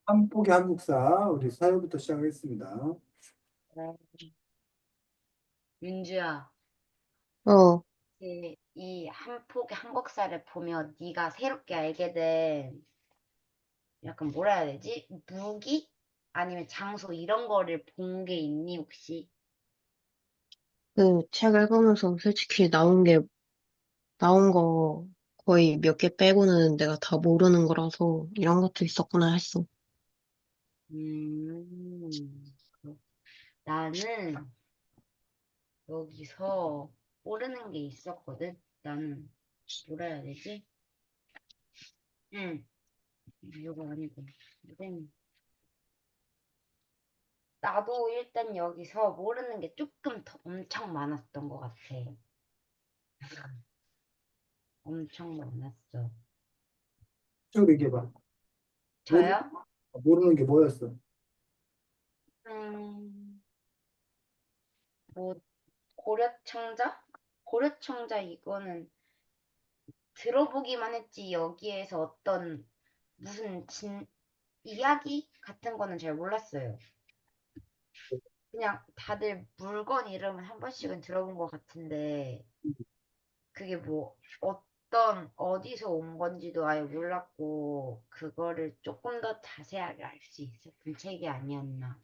한 폭의 한국사 우리 사회부터 시작하겠습니다. 네. 윤주야, 어, 이 한 폭의 한국사를 보면 네가 새롭게 알게 된 약간 뭐라 해야 되지? 무기? 아니면 장소 이런 거를 본 게 있니 혹시? 그 책 읽으면서 솔직히 나온 거 거의 몇 개 빼고는 내가 다 모르는 거라서 이런 것도 있었구나 했어. 그렇- 나는 여기서 모르는 게 있었거든. 나는 뭐라 해야 되지? 응, 이거 아니고. 선생님. 나도 일단 여기서 모르는 게 조금 더 엄청 많았던 것 같아. 엄청 많았어. 쭉 얘기해봐. 모르, 저요? 모르는 게 뭐였어? 음, 뭐, 고려청자? 고려청자 이거는 들어보기만 했지, 여기에서 어떤 무슨 이야기 같은 거는 잘 몰랐어요. 그냥 다들 물건 이름을 한 번씩은 들어본 것 같은데, 그게 뭐, 어디서 온 건지도 아예 몰랐고, 그거를 조금 더 자세하게 알 수 있었던 책이 아니었나.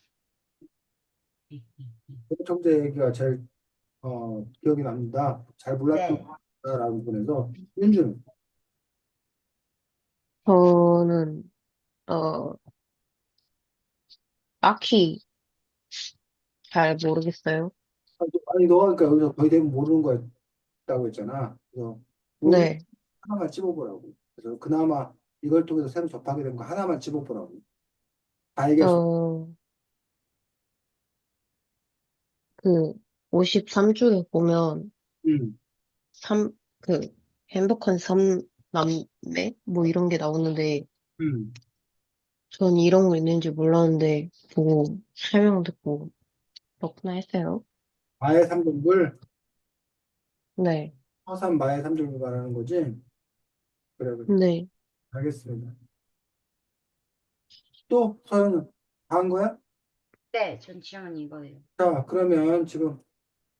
청재 얘기가 제일 기억이 납니다. 잘 네. 몰랐다라는 부분에서 윤주는 저는 어 딱히 잘 모르겠어요. 아니 너가 그러니까 여기서 거의 대부분 모르는 거였다고 했잖아. 그래서 모르는 거 네, 하나만 찝어보라고. 그래서 그나마 이걸 통해서 새로 접하게 된 거 하나만 찝어보라고. 다 얘기할 수. 어 그 53쪽에 보면 음, 삼 그 행복한 삼남매 뭐 이런 게 나오는데 음. 전 이런 거 있는지 몰랐는데 보고 설명 듣고 그렇구나 했어요. 마의 삼등불, 네, 서산 마의 삼등불 말하는 거지. 그래, 그래. 네, 알겠습니다. 또 서현은 다 한 거야? 네, 전 질문 이거예요. 자, 그러면 지금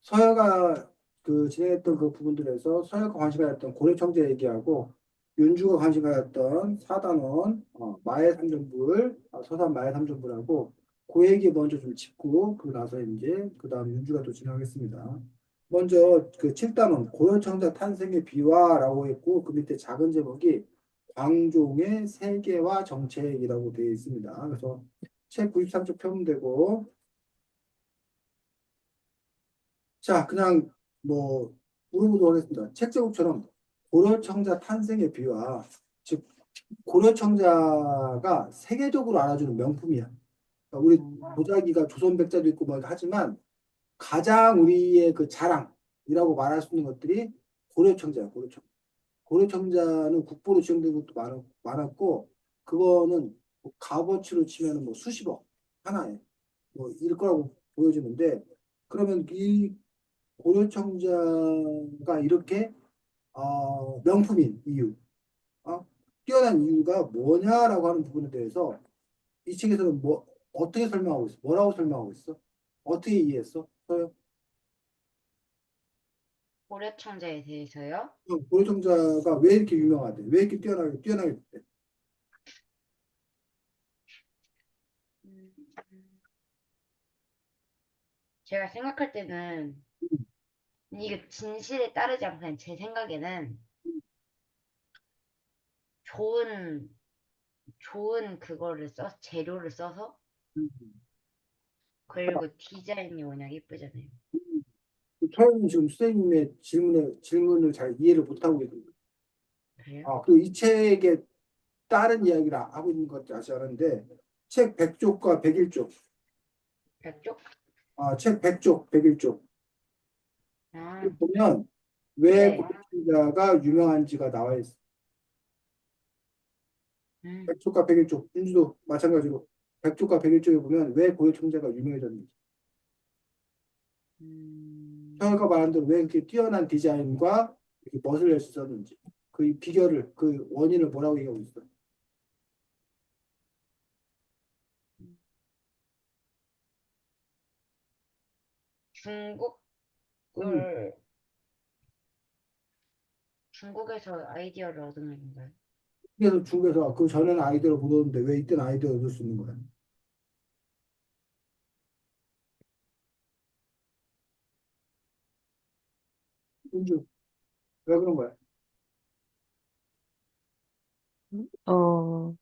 서해가 그 진행했던 그 부분들에서 서해가 관심 가졌던 고려청제 얘기하고 윤주가 관심 가졌던 사단원, 마의 삼전불, 서산 마의 삼전불하고 그 얘기 먼저 좀 짚고 그러고 나서 이제 그 다음 윤주가 또 진행하겠습니다. 먼저 그 7단원 고려청자 탄생의 비화라고 했고 그 밑에 작은 제목이 광종의 세계화 정책이라고 되어 있습니다. 그래서 책 93쪽 펴면 되고 자, 그냥 뭐 물어보도록 하겠습니다. 책 제목처럼 고려청자 탄생의 비화, 즉 고려청자가 세계적으로 알아주는 명품이야. 그러니까 우리 음, 도자기가 조선백자도 있고 뭐 하지만 가장 우리의 그 자랑이라고 말할 수 있는 것들이 고려청자야, 고려청자. 고려청자는 국보로 지정된 것도 많았고, 그거는 뭐 값어치로 치면 뭐 수십억 하나에 뭐 이럴 거라고 보여지는데, 그러면 이 고려청자가 이렇게 명품인 이유, 뛰어난 이유가 뭐냐라고 하는 부분에 대해서 이 책에서는 뭐 어떻게 설명하고 있어? 뭐라고 설명하고 있어? 어떻게 이해했어? 고려청자에 대해서요? 고려청자가 왜 이렇게 유명하대? 왜 이렇게 뛰어나게 됐대? 음, 제가 생각할 때는 이게 진실에 따르지 않고 그냥 제 생각에는 좋은 좋은 그거를 재료를 써서 음. 그리고 디자인이 워낙 예쁘잖아요. 처음 지금 선생님의 질문을 잘 이해를 못하고 있는 거예요. 그래요? 그리고 이 책에 다른 이야기를 하고 있는 것 같지 않은데 책 100쪽과 101쪽, 벽쪽? 책 100쪽, 101쪽 아, 보면 왜 네. 고려청자가 유명한지가 나와 있어. 음, 100쪽과 101쪽, 인주도 마찬가지로 100쪽과 101쪽에 보면 왜 고려청자가 유명해졌는지. 음, 서해가 말한 대로 왜 이렇게 뛰어난 디자인과 이렇게 멋을 낼 수 있었는지. 그 비결을, 그 원인을 뭐라고 얘기하고 있어. 음, 중국을 중국에서 아이디어를 얻은 건가요? 그래서 중국에서 그 전에는 아이디어를 못 얻었는데 왜 이때는 아이디어를 얻을 수 있는 거야? 윤주, 왜 그런 거야? 어,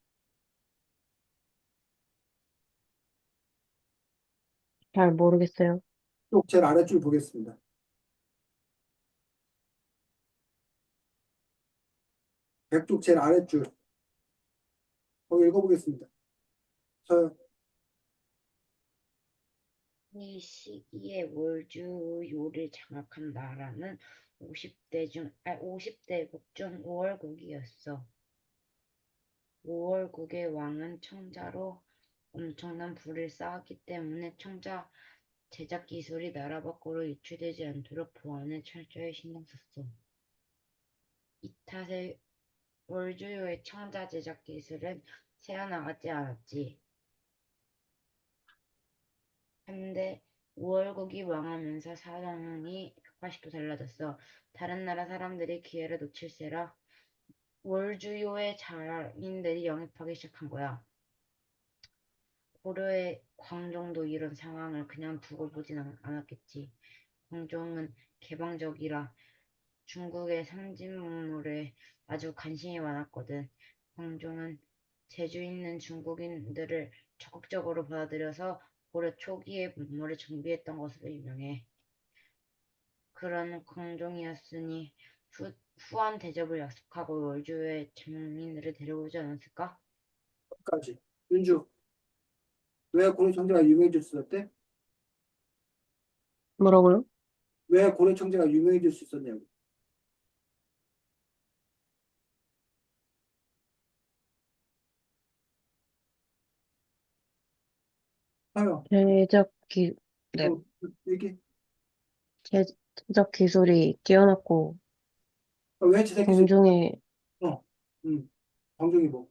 잘 모르겠어요. 쪽 제일 아래줄 보겠습니다. 백쪽 제일 아래줄. 거기 읽어보겠습니다. 저, 이 시기에 월주요를 장악한 나라는 50대 국중 5월국이었어. 5월국의 왕은 청자로 엄청난 부를 쌓았기 때문에 청자 제작 기술이 나라 밖으로 유출되지 않도록 보안에 철저히 신경 썼어. 이 탓에 월주요의 청자 제작 기술은 새어나가지 않았지. 한데 5월국이 망하면서 상황이 180도 달라졌어. 다른 나라 사람들이 기회를 놓칠세라 월주요의 장인들이 영입하기 시작한 거야. 고려의 광종도 이런 상황을 그냥 두고 보진 않았겠지. 광종은 개방적이라 중국의 상징문물에 아주 관심이 많았거든. 광종은 재주 있는 중국인들을 적극적으로 받아들여서 고려 초기에 문물을 정비했던 것으로 유명해. 그런 광종이었으니 후한 대접을 약속하고 월주의 장인들을 데려오지 않았을까? 까지. 윤주, 왜 고려 청자가 유명해질 수 있었대? 뭐라고요? 왜 고려 청자가 유명해질 수 있었냐고. 하요. 제작 기, 네, 어, 얘기. 제, 제작 기술이 뛰어났고, 왜 제작기 술? 광종에, 어, 광종이 뭐?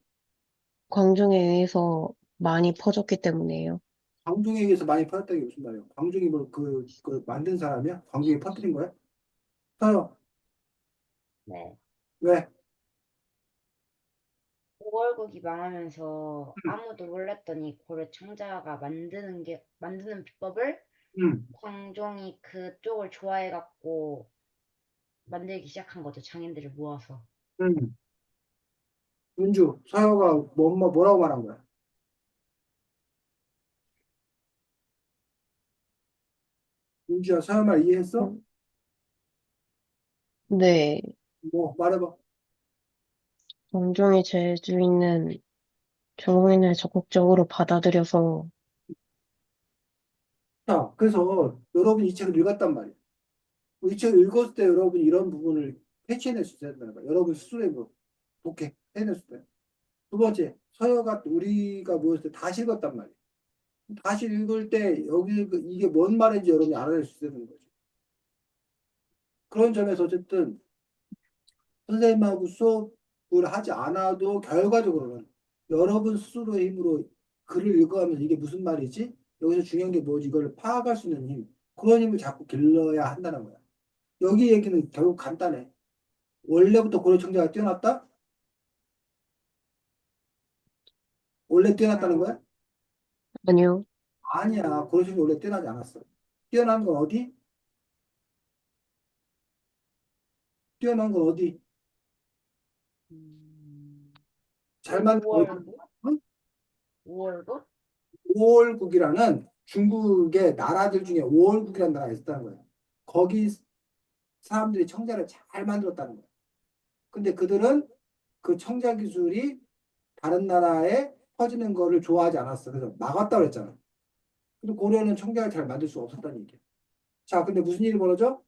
광종에 의해서 많이 퍼졌기 때문이에요. 광종에 의해서 많이 퍼졌다는 게 무슨 말이야? 광종이 뭐 그 만든 사람이야? 광종이 퍼뜨린 거야? 하요. 네. 왜? 5월국이 망하면서 아무도 몰랐더니 고려 청자가 만드는 비법을 음, 광종이 그쪽을 좋아해갖고 만들기 시작한 거죠. 장인들을 모아서. 음. 윤주, 서효가 뭐라고 말한 거야? 윤주야, 서효 말 이해했어? 음, 네, 뭐, 말해봐. 광종이 재주 있는 중국인을 적극적으로 받아들여서, 자, 그래서 여러분이 이 책을 읽었단 말이야. 이 책을 읽었을 때 여러분이 이런 부분을 캐치해낼 수 있어야 된다는 거야. 여러분 스스로의 뭐, 해냈을 때. 두 번째, 서여가 우리가 모였을 때 다시 읽었단 말이야. 다시 읽을 때 여기 이게 뭔 말인지 여러분이 알아낼 수 있는 거지. 그런 점에서 어쨌든 선생님하고 수업을 하지 않아도 결과적으로는 여러분 스스로의 힘으로 글을 읽어가면서 이게 무슨 말이지? 여기서 중요한 게 뭐지? 이걸 파악할 수 있는 힘. 그런 힘을 자꾸 길러야 한다는 거야. 여기 얘기는 결국 간단해. 원래부터 고려 청자가 뛰어났다? 원래 뛰어났다는 아, 거야? 아니요, 아니야. 고려 청자 원래 뛰어나지 않았어. 뛰어난 건 어디? 뛰어난 건 어디? 음, 잘 만든 어디? 5월국? 응? 5월국? 오월국이라는 중국의 나라들 중에 오월국이라는 나라가 있었다는 거예요. 거기 사람들이 청자를 잘 만들었다는 거예요. 근데 그들은 그 청자 기술이 다른 나라에 퍼지는 거를 좋아하지 않았어. 그래서 막았다고 그랬잖아. 근데 고려는 청자를 잘 만들 수 없었다는 얘기야. 자, 근데 무슨 일이 벌어져?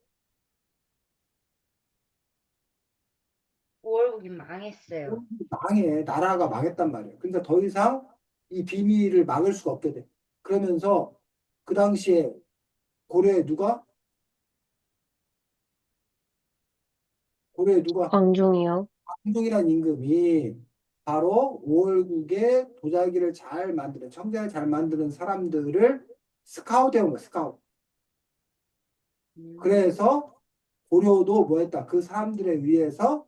5월국이 망했어요. 망해. 나라가 망했단 말이야. 그러니까 더 이상 이 비밀을 막을 수가 없게 돼. 그러면서 그 당시에 고려에 누가? 고려에 누가? 광종이요. 황종이라는 임금이 바로 오월국의 도자기를 잘 만드는, 청자를 잘 만드는 사람들을 스카우트 해온 거야, 스카우트. 음, 그래서 고려도 뭐 했다? 그 사람들에 의해서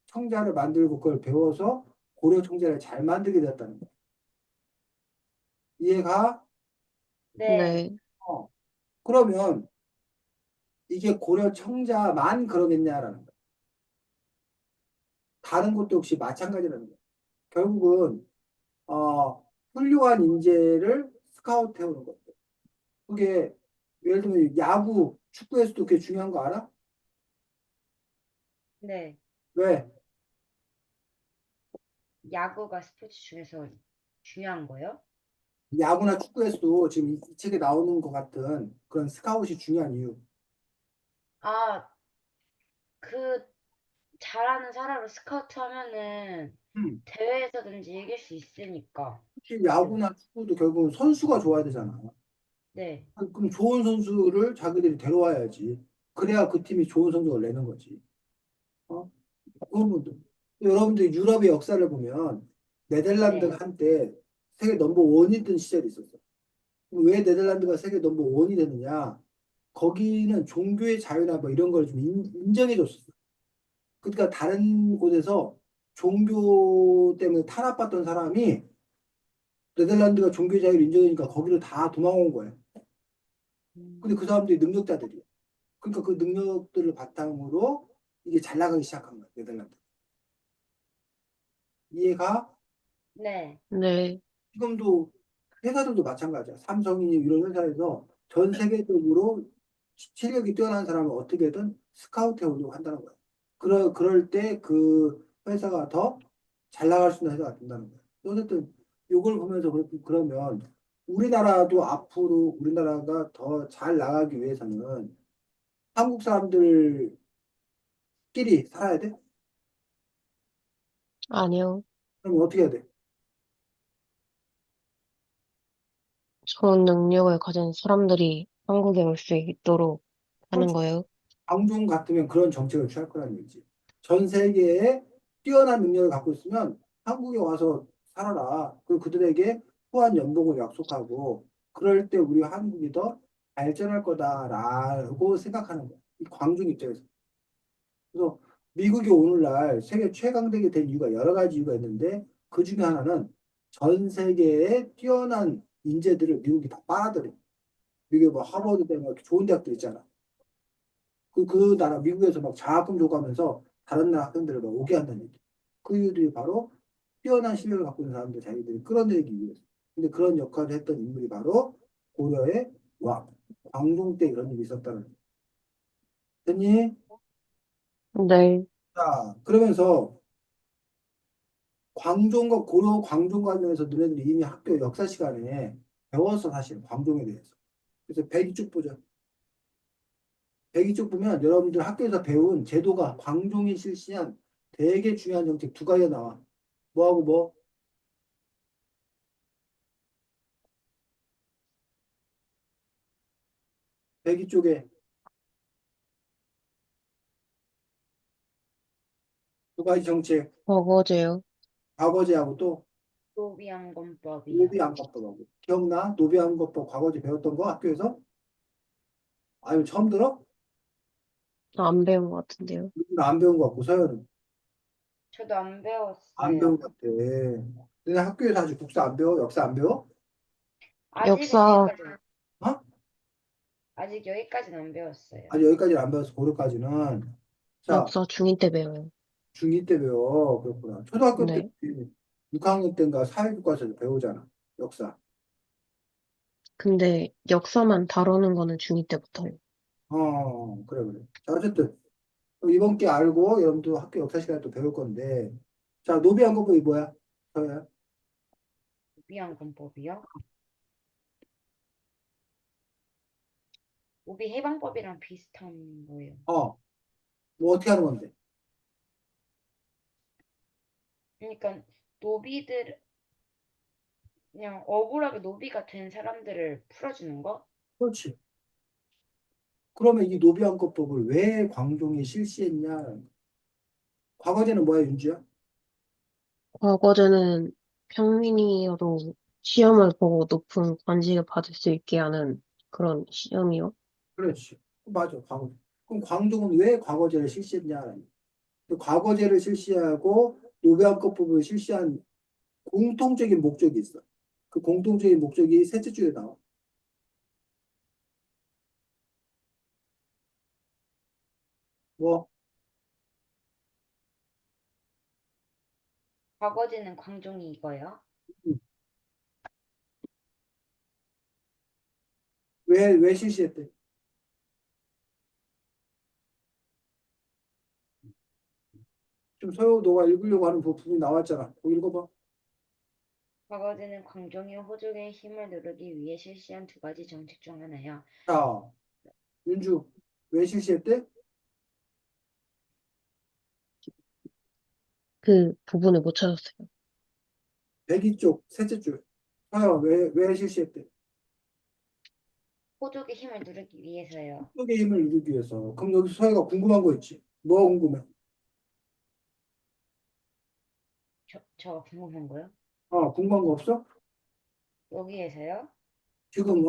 청자를 만들고 그걸 배워서 고려 청자를 잘 만들게 됐다는 거야. 이해가? 네. 네, 어. 그러면 이게 고려 청자만 그러겠냐라는 거야. 다른 곳도 역시 마찬가지라는 거야. 결국은 훌륭한 인재를 스카우트 해오는 거야. 그게 예를 들면 야구, 축구에서도 그게 중요한 거 알아? 네. 왜? 야구가 스포츠 중에서 중요한 거요? 야구나 축구에서도 지금 이 책에 나오는 것 같은 그런 스카웃이 중요한 이유. 아, 그 잘하는 사람을 스카우트 하면은 음. 대회에서든지 이길 수 있으니까. 특히 그, 야구나 축구도 결국은 선수가 좋아야 되잖아. 네. 그럼 좋은 선수를 자기들이 데려와야지. 그래야 그 팀이 좋은 성적을 내는 거지. 어? 그러면 여러분들 유럽의 역사를 보면 네덜란드가 네. 한때 세계 넘버 원이던 시절이 있었어. 왜 네덜란드가 세계 넘버 원이 됐느냐? 거기는 종교의 자유나 뭐 이런 걸 좀 인정해 줬었어. 그러니까 다른 곳에서 종교 때문에 탄압받던 사람이 네덜란드가 종교 자유를 인정하니까 거기로 다 도망온 거예요. 근데 그 음, 사람들이 능력자들이에요. 그러니까 그 능력들을 바탕으로 이게 잘 나가기 시작한 거예요, 네덜란드. 이해가? 네. 네. 지금도 회사들도 마찬가지야. 삼성이 이런 회사에서 전 세계적으로 실력이 뛰어난 사람을 어떻게든 스카우트 해오려고 한다는 거예요. 그럴 때 그 회사가 더 잘 나갈 수 있는 회사가 된다는 거예요. 어쨌든 이걸 보면서 그러면 우리나라도 앞으로 우리나라가 더 잘 나가기 위해서는 한국 사람들끼리 살아야 돼? 아니요. 그럼 어떻게 해야 돼? 좋은 능력을 가진 사람들이 한국에 올 수 있도록 하는 그렇죠. 거예요. 방중 같으면 그런 정책을 취할 거라는 얘기지. 전 세계에 뛰어난 능력을 갖고 있으면 한국에 와서 살아라. 그리고 그들에게 후한 연봉을 약속하고 그럴 때 우리 한국이 더 발전할 거다라고 생각하는 거야. 이 광중 입장에서. 그래서 미국이 오늘날 세계 최강대국이 된 이유가 여러 가지 이유가 있는데 그 중에 하나는 전 세계에 뛰어난 인재들을 미국이 다 빨아들여. 미국에 뭐 하버드 때문에 좋은 대학들 있잖아. 그 나라 미국에서 막 장학금 줘가면서 다른 나라 학생들을 막 오게 한다는 얘기. 그 이유들이 바로 뛰어난 실력을 갖고 있는 사람들 자기들이 끌어내기 위해서. 근데 그런 역할을 했던 인물이 바로 고려의 광종 때 이런 일이 있었다는 거예요. 됐니? 네. 자, 그러면서 광종과 고려 광종 관련해서 너네들이 이미 학교 역사 시간에 배웠어 사실 광종에 대해서. 그래서 백이 쭉 보자. 백이 쭉 보면 여러분들 학교에서 배운 제도가 광종이 실시한 되게 중요한 정책 두 가지가 나와. 뭐하고 뭐? 백이 쪽에 두 가지 정책, 버거제요. 과거제하고 또 소비앙권법이요. 노비안검법하고. 기억나? 노비안검법 과거제 배웠던 거 학교에서? 아유, 처음 들어? 안 배운 것 같은데요. 우리는 안 배운 거 같고, 서연은 저도 안 안 배운 배웠어요. 것 같아. 너네 학교에서 아직 국사 안 배워? 역사 안 배워? 아직은 역사, 여기까지, 어? 아직 여기까지는 안 배웠어요. 아직 여기까지는 안 배웠어, 고려까지는. 자, 역사 중2 때 배워요. 중2 때 배워. 그렇구나. 초등학교 때, 네. 6학년 때인가 사회교과서에서 배우잖아, 역사. 근데 역사만 다루는 거는 중2 때부터요. 그래, 그래. 자, 어쨌든. 이번 게 알고 여러분도 학교 역사 시간에 또 배울 건데 자 노비안검법이 뭐야? 서야 소비앙권법이요? 소비 해방법이랑 비슷한 거예요. 뭐 어떻게 하는 건데? 그러니까 노비들 그냥 억울하게 노비가 된 사람들을 풀어주는 거? 그렇지. 그러면 이 노비안검법을 왜 광종이 실시했냐? 과거제는 뭐야, 윤주야? 과거제는 평민이어도 시험을 보고 높은 관직을 받을 수 있게 하는 그런 시험이요. 그렇지. 맞아, 과거. 그럼 광종은 왜 과거제를 실시했냐? 그 과거제를 실시하고 노배환급 부분을 실시한 공통적인 목적이 있어. 그 공통적인 목적이 셋째 줄에 나와. 뭐, 과거지는 광종이 이거요. 음, 왜 실시했대? 좀 서요, 너가 읽으려고 하는 부분이 나왔잖아. 그거 읽어봐. 과거지는 광종이 호족의 힘을 누르기 위해 실시한 두 가지 정책 중 하나요. 자, 윤주, 왜 실시했대? 그 부분을 못 찾았어요. 백이 쪽, 셋째 줄. 서요, 왜 실시했대? 호족의 힘을 누르기 위해서요. 속의 힘을 누리기 위해서. 그럼 여기 서희가 궁금한 거 있지? 뭐가 궁금해? 저 궁금한 거요? 궁금한 거 없어? 여기에서요? 지금,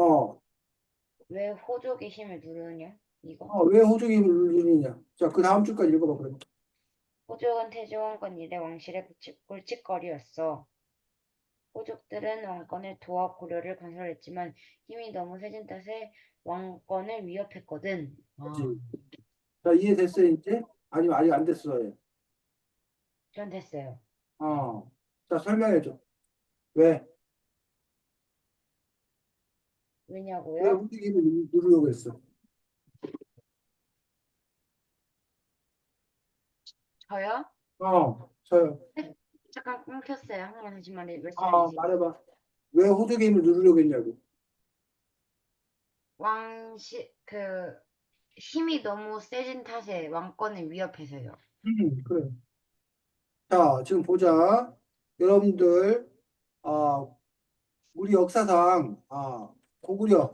왜 호족의 힘을 누르냐? 이거? 왜 호적의 힘을 누리느냐? 자, 그 다음 줄까지 읽어봐, 그러면. 호족은 태조왕건 이래 왕실의 골칫거리였어. 호족들은 왕권을 도와 고려를 건설했지만 힘이 너무 세진 탓에 왕권을 위협했거든. 아, 그치? 자, 이해됐어요, 이제? 아니면 아직 안 됐어요? 전 됐어요. 자, 설명해줘. 왜? 왜 왜냐고요? 호적의 힘을 누르려고 했어? 저요? 저요. 네, 잠깐 끊겼어요. 한 번만 다시 말씀해 주세요. 말해봐. 왜 호적의 힘을 누르려고 했냐고. 힘이 너무 세진 탓에 왕권을 위협해서요. 그래. 자, 지금 보자. 여러분들, 아, 우리 역사상, 고구려,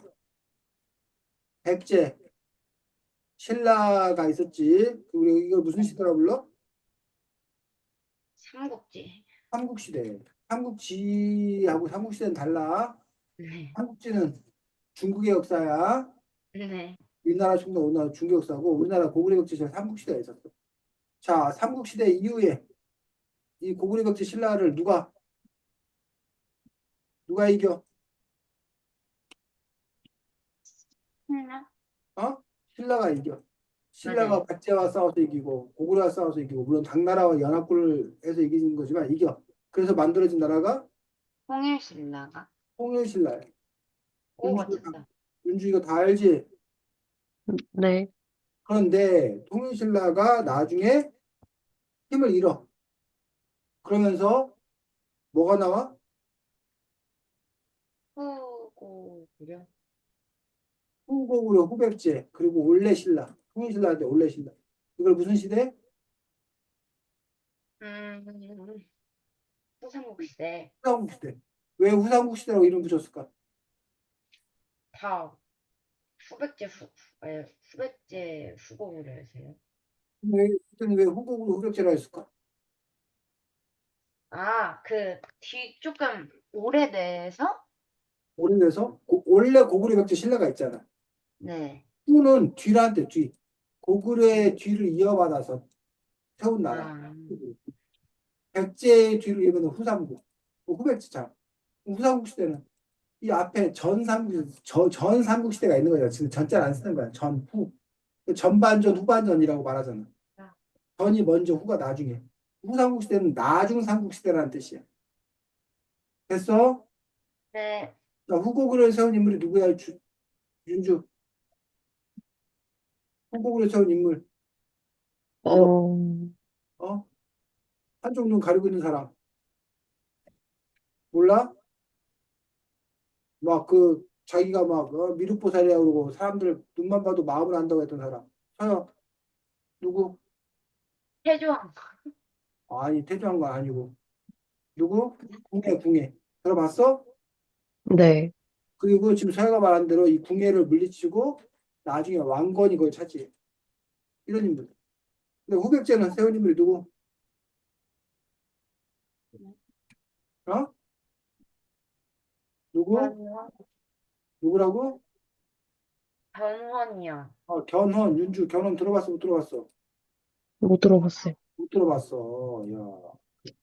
백제, 신라가 있었지. 우리 이걸 무슨 시대라 불러? 삼국지. 삼국시대. 삼국지하고 삼국시대는 달라. 네. 삼국지는 중국의 역사야. 네. 우리나라 중국, 우리나라 중국 역사고, 우리나라 고구려 백제 시대 삼국시대가 있었어. 자, 삼국시대 이후에 이 고구려 백제 신라를 누가 이겨? 신라? 신라가 이겨. 맞아요. 신라가 백제와 싸워서 이기고, 고구려와 싸워서 이기고, 물론 당나라와 연합군을 해서 이기는 거지만 이겨. 그래서 만들어진 나라가 통일신라가? 통일신라야. 오, 윤주가, 맞췄다. 윤주 이거 다 알지? 네. 그런데 통일신라가 나중에 힘을 잃어. 그러면서 뭐가 나와? 후고구려? 후고구려, 후백제, 그리고 올레신라. 통일신라한테 올레신라. 이걸 무슨 시대? 음, 후삼국시대. 후삼국시대. 왜 후삼국시대라고 이름 붙였을까? 다 후백제 후고구려였어요. 왜 후고구려, 후백제라 했을까? 아, 조금 오래돼서? 오래돼서 원래 고구려 백제 신라가 있잖아. 네. 후는 뒤란데 뒤. 고구려의 뒤를 이어받아서 세운 나라. 아, 백제의 뒤를 이어받는 후삼국. 후백제 참. 후삼국 시대는 이 앞에 전 삼국 시대가 있는 거죠. 지금 전자를 안 쓰는 거야. 전, 후. 전반전, 후반전이라고 말하잖아. 전이 먼저, 후가 나중에. 후삼국 시대는 나중 삼국 시대라는 뜻이야. 됐어? 네. 자, 후고구려를 세운 인물이 누구야? 윤주. 후고구려 세운 인물. 누가, 어, 어? 한쪽 눈 가리고 있는 사람. 몰라? 자기가 미륵보살이라고 그러고 사람들 눈만 봐도 마음을 안다고 했던 사람. 서요. 누구? 태조왕. 아니, 태조한 건 아니고. 누구? 궁예. 들어봤어? 네. 그리고 지금 서야가 말한 대로 이 궁예를 물리치고 나중에 왕건이 그걸 차지해. 이런 인물. 근데 후백제는 세운 인물이 누구? 어? 누구? 아니요. 누구라고? 변헌이요. 견훤, 윤주, 견훤 들어봤어, 못 들어봤어? 못 들어봤어요. 못 들어봤어. 야,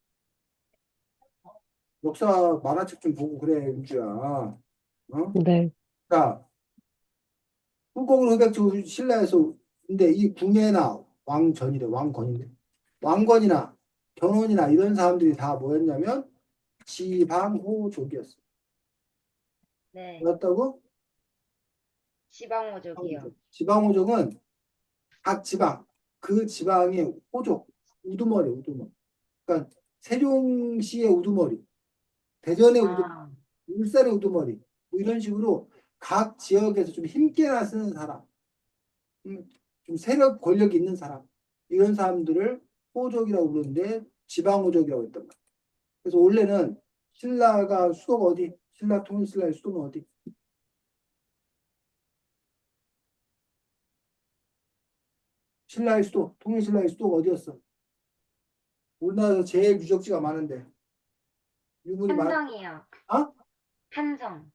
역사 만화책 좀 보고 그래, 윤주야. 어? 네, 자, 후공을 흑백조 신라에서 근데 이 궁예나 왕전이래, 왕건인데 왕건이나 견훤이나 이런 사람들이 다 뭐였냐면 지방호족이었어. 네. 뭐였다고? 지방호족이요. 지방호족은 각 지방, 그 지방의 호족, 우두머리, 우두머리. 그러니까 세종시의 우두머리, 대전의 우두머리, 아, 울산의 우두머리, 뭐 이런 식으로 각 지역에서 좀 힘께나 쓰는 사람, 음, 좀 세력 권력이 있는 사람, 이런 사람들을 호족이라고 부르는데 지방호족이라고 했단 말이야. 그래서 원래는 신라가 수도가 어디? 신라 통일신라의 수도는 어디? 신라의 수도, 통일신라의 수도가 어디였어? 우리나라에서 제일 유적지가 많은데 유물이 많. 한성이요. 아? 한성.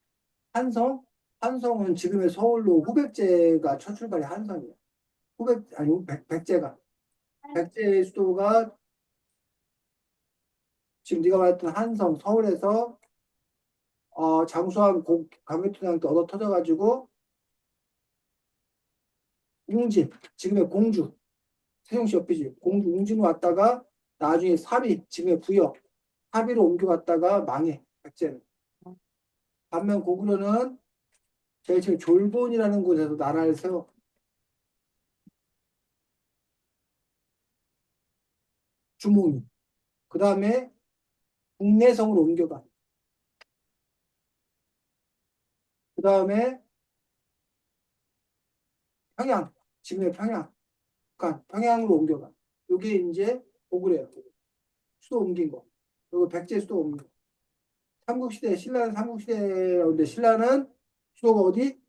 한성? 한성은 지금의 서울로 후백제가 첫 출발이 한성이야. 후백 아니 백제가 백제의 수도가 지금 네가 말했던 한성 서울에서 장수한 강개토장한테 얻어 터져가지고 웅진 지금의 공주 세종시 옆이지 공주 웅진으로 왔다가 나중에 사비 지금의 부여 사비로 옮겨갔다가 망해 백제는. 반면 고구려는 제일 지금 졸본이라는 곳에서 나라를 세워 주몽이 그 다음에 국내성으로 옮겨가 그 다음에 평양 지금의 평양 그러니까 평양으로 옮겨가 이게 이제 고구려예요. 수도 옮긴 거 그리고 백제 수도 옮긴 거 삼국시대 신라는 삼국시대인데 신라는 수도가 어디?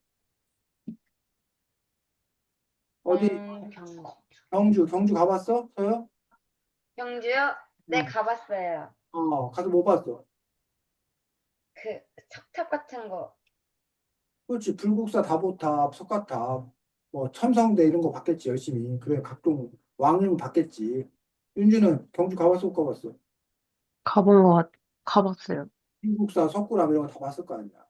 어디? 경주. 경주 가봤어? 서요? 경주요? 네, 응. 가봤어요. 가서 뭐 봤어? 그 석탑 같은 거. 그렇지 불국사 다보탑 석가탑 뭐 첨성대 이런 거 봤겠지 열심히 그래 각종 왕릉 봤겠지. 윤주는 경주 가봤어 못 가봤어? 가봤어요. 불국사 석굴암 이런 거 다 봤을 거 아니야.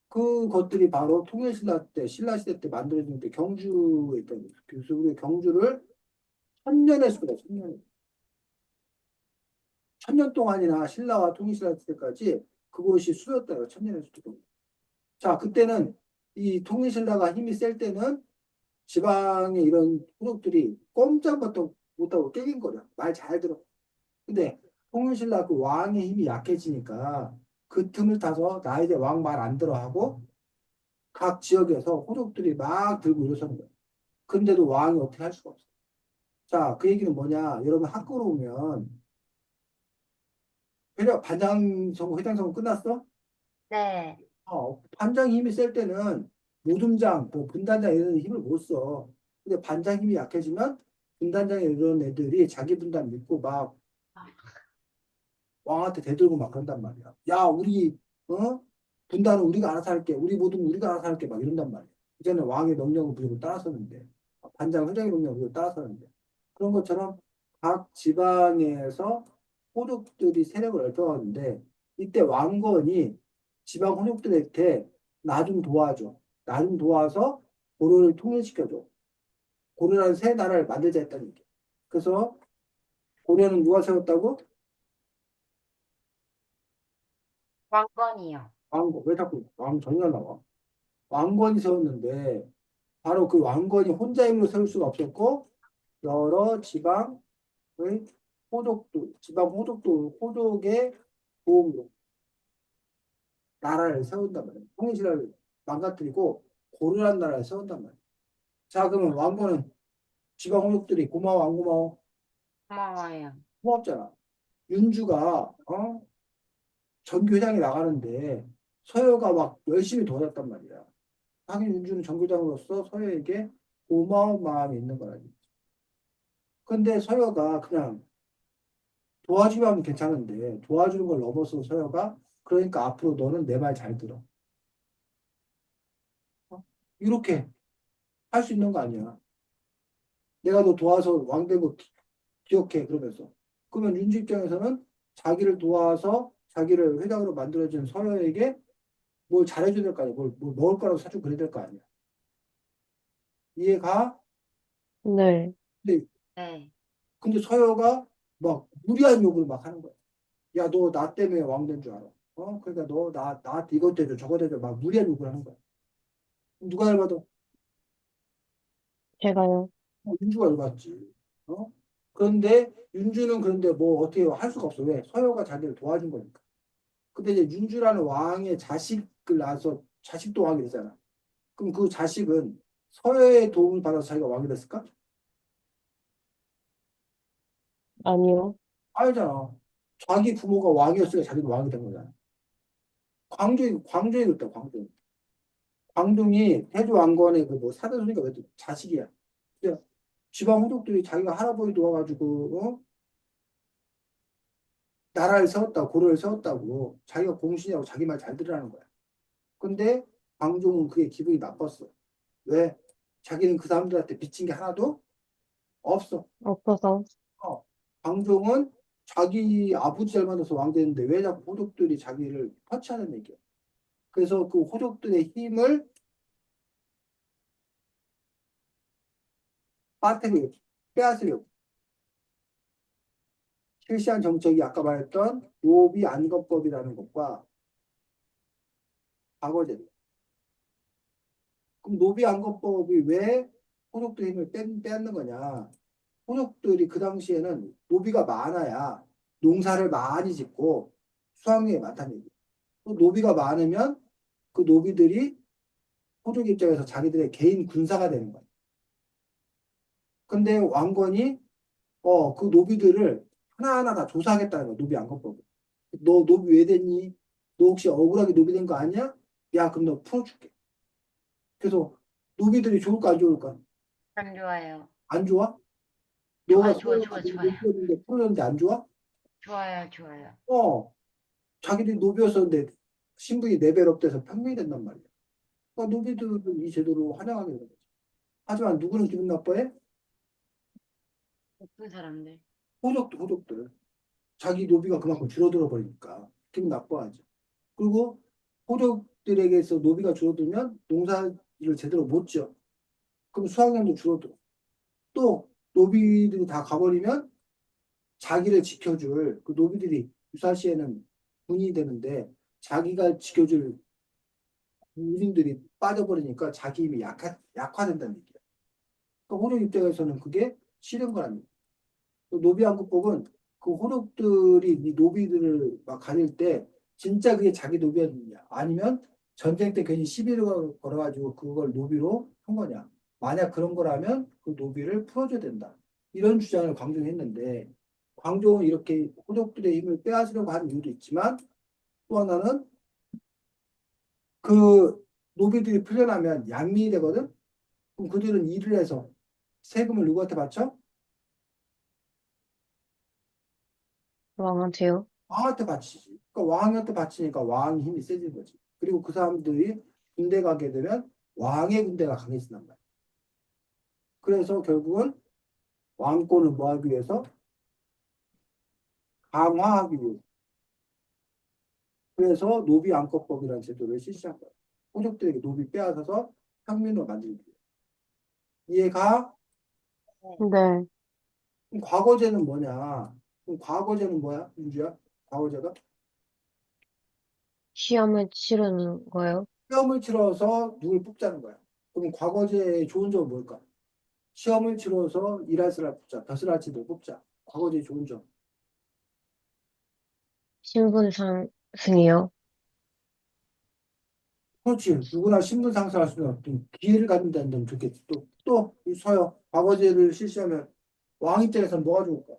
그것들이 바로 통일신라 때 신라 시대 때 만들어진 때 경주에 있던 거죠. 그래서 우리 경주를 천년의 수다 천년. 천년 동안이나 신라와 통일신라 때까지 그곳이 수도였다요. 천년의 수도. 자, 그때는 이 통일신라가 힘이 셀 때는 지방의 이런 후족들이 꼼짝부터 못하고 깨갱거려. 말 잘 들어. 근데 통일신라 그 왕의 힘이 약해지니까 그 틈을 타서 나 이제 왕 말 안 들어 하고 각 지역에서 후족들이 막 들고 일어서는 거야. 근데도 왕이 어떻게 할 수가 없어. 자, 그 얘기는 뭐냐. 여러분 학교로 오면 반장선거, 회장선거 끝났어? 네. 반장 힘이 셀 때는 모둠장, 뭐 분단장 이런 힘을 못 써. 근데 반장 힘이 약해지면 분단장 이런 애들이 자기 분단 믿고 막 왕한테 대들고 막 그런단 말이야. 야, 우리 분단은 우리가 알아서 할게. 우리 모든 우리가 알아서 할게. 막 이런단 말이야. 이제는 왕의 명령을 무조건 따라서는데 반장 회장의 명령을 무조건 따라서는데 그런 것처럼 각 지방에서 호족들이 세력을 넓혀가는데 이때 왕건이 지방 호족들한테 나 좀 도와줘. 나 좀 도와서 고려를 통일시켜줘. 고려라는 새 나라를 만들자 했다는 얘기. 그래서 고려는 누가 세웠다고? 왕건이요. 왕건. 왜 자꾸 왕정이가 나와? 왕건이 세웠는데 바로 그 왕건이 혼자 힘으로 세울 수가 없었고 여러 지방의 지방 호족의 도움으로 나라를 세운단 말이에요. 통일신라를 망가뜨리고 고려란 나라를 세운단 말이에요. 자, 그러면 왕건은 지방 호족들이 고마워 안 고마워? 고마워요. 고맙잖아. 윤주가 전교장에 나가는데 서효가 막 열심히 도와줬단 말이야. 하긴 윤주는 전교장으로서 서효에게 고마운 마음이 있는 거라지. 근데 서효가 그냥 도와주면 하면 괜찮은데 도와주는 걸 넘어서 서효가 그러니까 앞으로 너는 내 말 잘 들어. 이렇게 할 수 있는 거 아니야. 내가 너 도와서 왕 된 거 기억해. 그러면서. 그러면 윤주 입장에서는 자기를 도와서 자기를 회장으로 만들어준 서여에게 뭘 잘해줘야 될 거 아니야. 뭘 먹을 거라고 사주고 그래야 될 거 아니야. 이해가? 네. 근데, 네. 근데 서여가 막 무리한 요구를 막 하는 거야. 야, 너 나 때문에 왕 된 줄 알아. 그러니까 너 나한테 이것 대줘, 저것 대줘. 막 무리한 요구를 하는 거야. 누가 열받아? 제가요. 윤주가 열받지. 어? 그런데 윤주는 그런데 뭐 어떻게 할 수가 없어. 왜? 서여가 자기를 도와준 거니까. 근데 이제 윤주라는 왕의 자식을 낳아서 자식도 왕이 되잖아. 그럼 그 자식은 서여의 도움을 받아서 자기가 왕이 됐을까? 아니요. 아니잖아. 자기 부모가 왕이었으니까 자기도 왕이 된 거잖아. 광종이 그랬다, 광종. 광종이 태조 왕건의 그 뭐 사대손이가 왜 또 자식이야. 근데 지방 후족들이 자기가 할아버지 도와가지고, 나라를 세웠다고, 고려를 세웠다고, 자기가 공신이라고 자기 말 잘 들으라는 거야. 근데 광종은 그게 기분이 나빴어. 왜? 자기는 그 사람들한테 빚진 게 하나도 없어. 없어서. 어. 광종은 자기 아버지 잘 만나서 왕 되는데 왜 자꾸 호족들이 자기를 터치하는 얘기야. 그래서 그 호족들의 힘을 빠뜨리고 빼앗으려고 실시한 정책이 아까 말했던 노비 안거법이라는 것과 과거제. 그럼 노비 안거법이 왜 호족들의 힘을 빼앗는 거냐? 호족들이 그 당시에는 노비가 많아야 농사를 많이 짓고 수확량이 많다는 얘기. 또 노비가 많으면 그 노비들이 호족 입장에서 자기들의 개인 군사가 되는 거야. 근데 왕건이 그 노비들을 하나하나 다 조사하겠다는 거야. 노비 안건법을. 너 노비 왜 됐니? 너 혹시 억울하게 노비 된 거 아니야? 야, 그럼 너 풀어줄게. 그래서 노비들이 좋을까 안 좋을까? 안 좋아요. 안 좋아? 너가 좋아, 좋아, 소유가 좋아, 좋아요. 노비였는데 풀어줬는데 안 좋아? 좋아요, 좋아요. 자기들이 노비였었는데 신분이 레벨업 돼서 평민이 된단 말이야. 그러니까 노비들은 이 제도로 환영하게 되는 거지. 하지만 누구는 기분 나빠해? 나쁜 사람들. 호족들. 자기 노비가 그만큼 줄어들어 버리니까 기분 나빠하지. 그리고 호족들에게서 노비가 줄어들면 농사를 제대로 못 지어. 그럼 수확량도 줄어들어. 또 노비들이 다 가버리면 자기를 지켜줄 그 노비들이 유사시에는 군인이 되는데 자기가 지켜줄 군인들이 빠져버리니까 자기 힘이 약화된다는 얘기야. 그러니까 호족 입장에서는 그게 싫은 거랍니다. 노비왕국법은 그 호족들이 이 노비들을 막 가릴 때 진짜 그게 자기 노비였느냐 아니면 전쟁 때 괜히 시비를 걸어가지고 그걸 노비로 한 거냐. 만약 그런 거라면 그 노비를 풀어줘야 된다. 이런 주장을 광종했는데 광종은 이렇게 호족들의 힘을 빼앗으려고 하는 이유도 있지만 또 하나는 그 노비들이 풀려나면 양민이 되거든. 그럼 그들은 일을 해서 세금을 누구한테 바쳐? 왕한테요. 왕한테 바치지. 그러니까 왕한테 바치니까 왕의 힘이 세지는 거지. 그리고 그 사람들이 군대 가게 되면 왕의 군대가 강해진단 말이야. 그래서 결국은 왕권을 뭐 하기 위해서? 강화하기 위해서. 그래서 노비왕권법이라는 제도를 실시한 거야. 호족들에게 노비 빼앗아서 평민으로 만들기 위해. 이해가? 네. 네. 그럼 과거제는 뭐냐? 그럼 과거제는 뭐야? 윤주야? 과거제가? 시험을 치르는 거요. 시험을 치러서 누굴 뽑자는 거야. 그럼 과거제의 좋은 점은 뭘까? 시험을 치러서 일할 사람 뽑자, 벼슬 할지도 뽑자. 과거제의 좋은 점. 신분 상승이요. 그렇지. 누구나 신분 상승할 수 있는 어떤 기회를 갖는다는 점 좋겠지. 이 서요. 과거제를 실시하면 왕 입장에서는 뭐가 좋을까?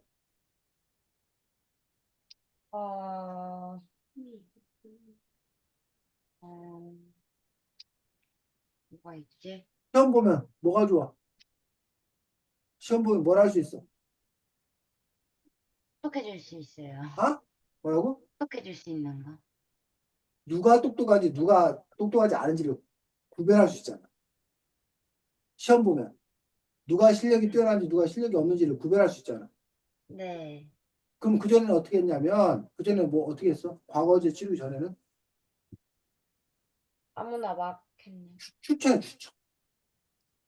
어, 어, 뭐가 있지? 시험 보면 뭐가 좋아? 시험 보면 뭘 할 수 있어? 똑똑해질 수 있어요. 아? 뭐라고? 똑똑해질 수 있는 거. 누가 똑똑한지 누가 똑똑하지 않은지를 구별할 수 있잖아. 시험 보면. 누가 실력이 뛰어난지 누가 실력이 없는지를 구별할 수 있잖아. 네. 그럼 그전에는 어떻게 했냐면, 그전에는 뭐 어떻게 했어? 과거제 치르기 전에는 아무나 막 했네. 추천해, 추천.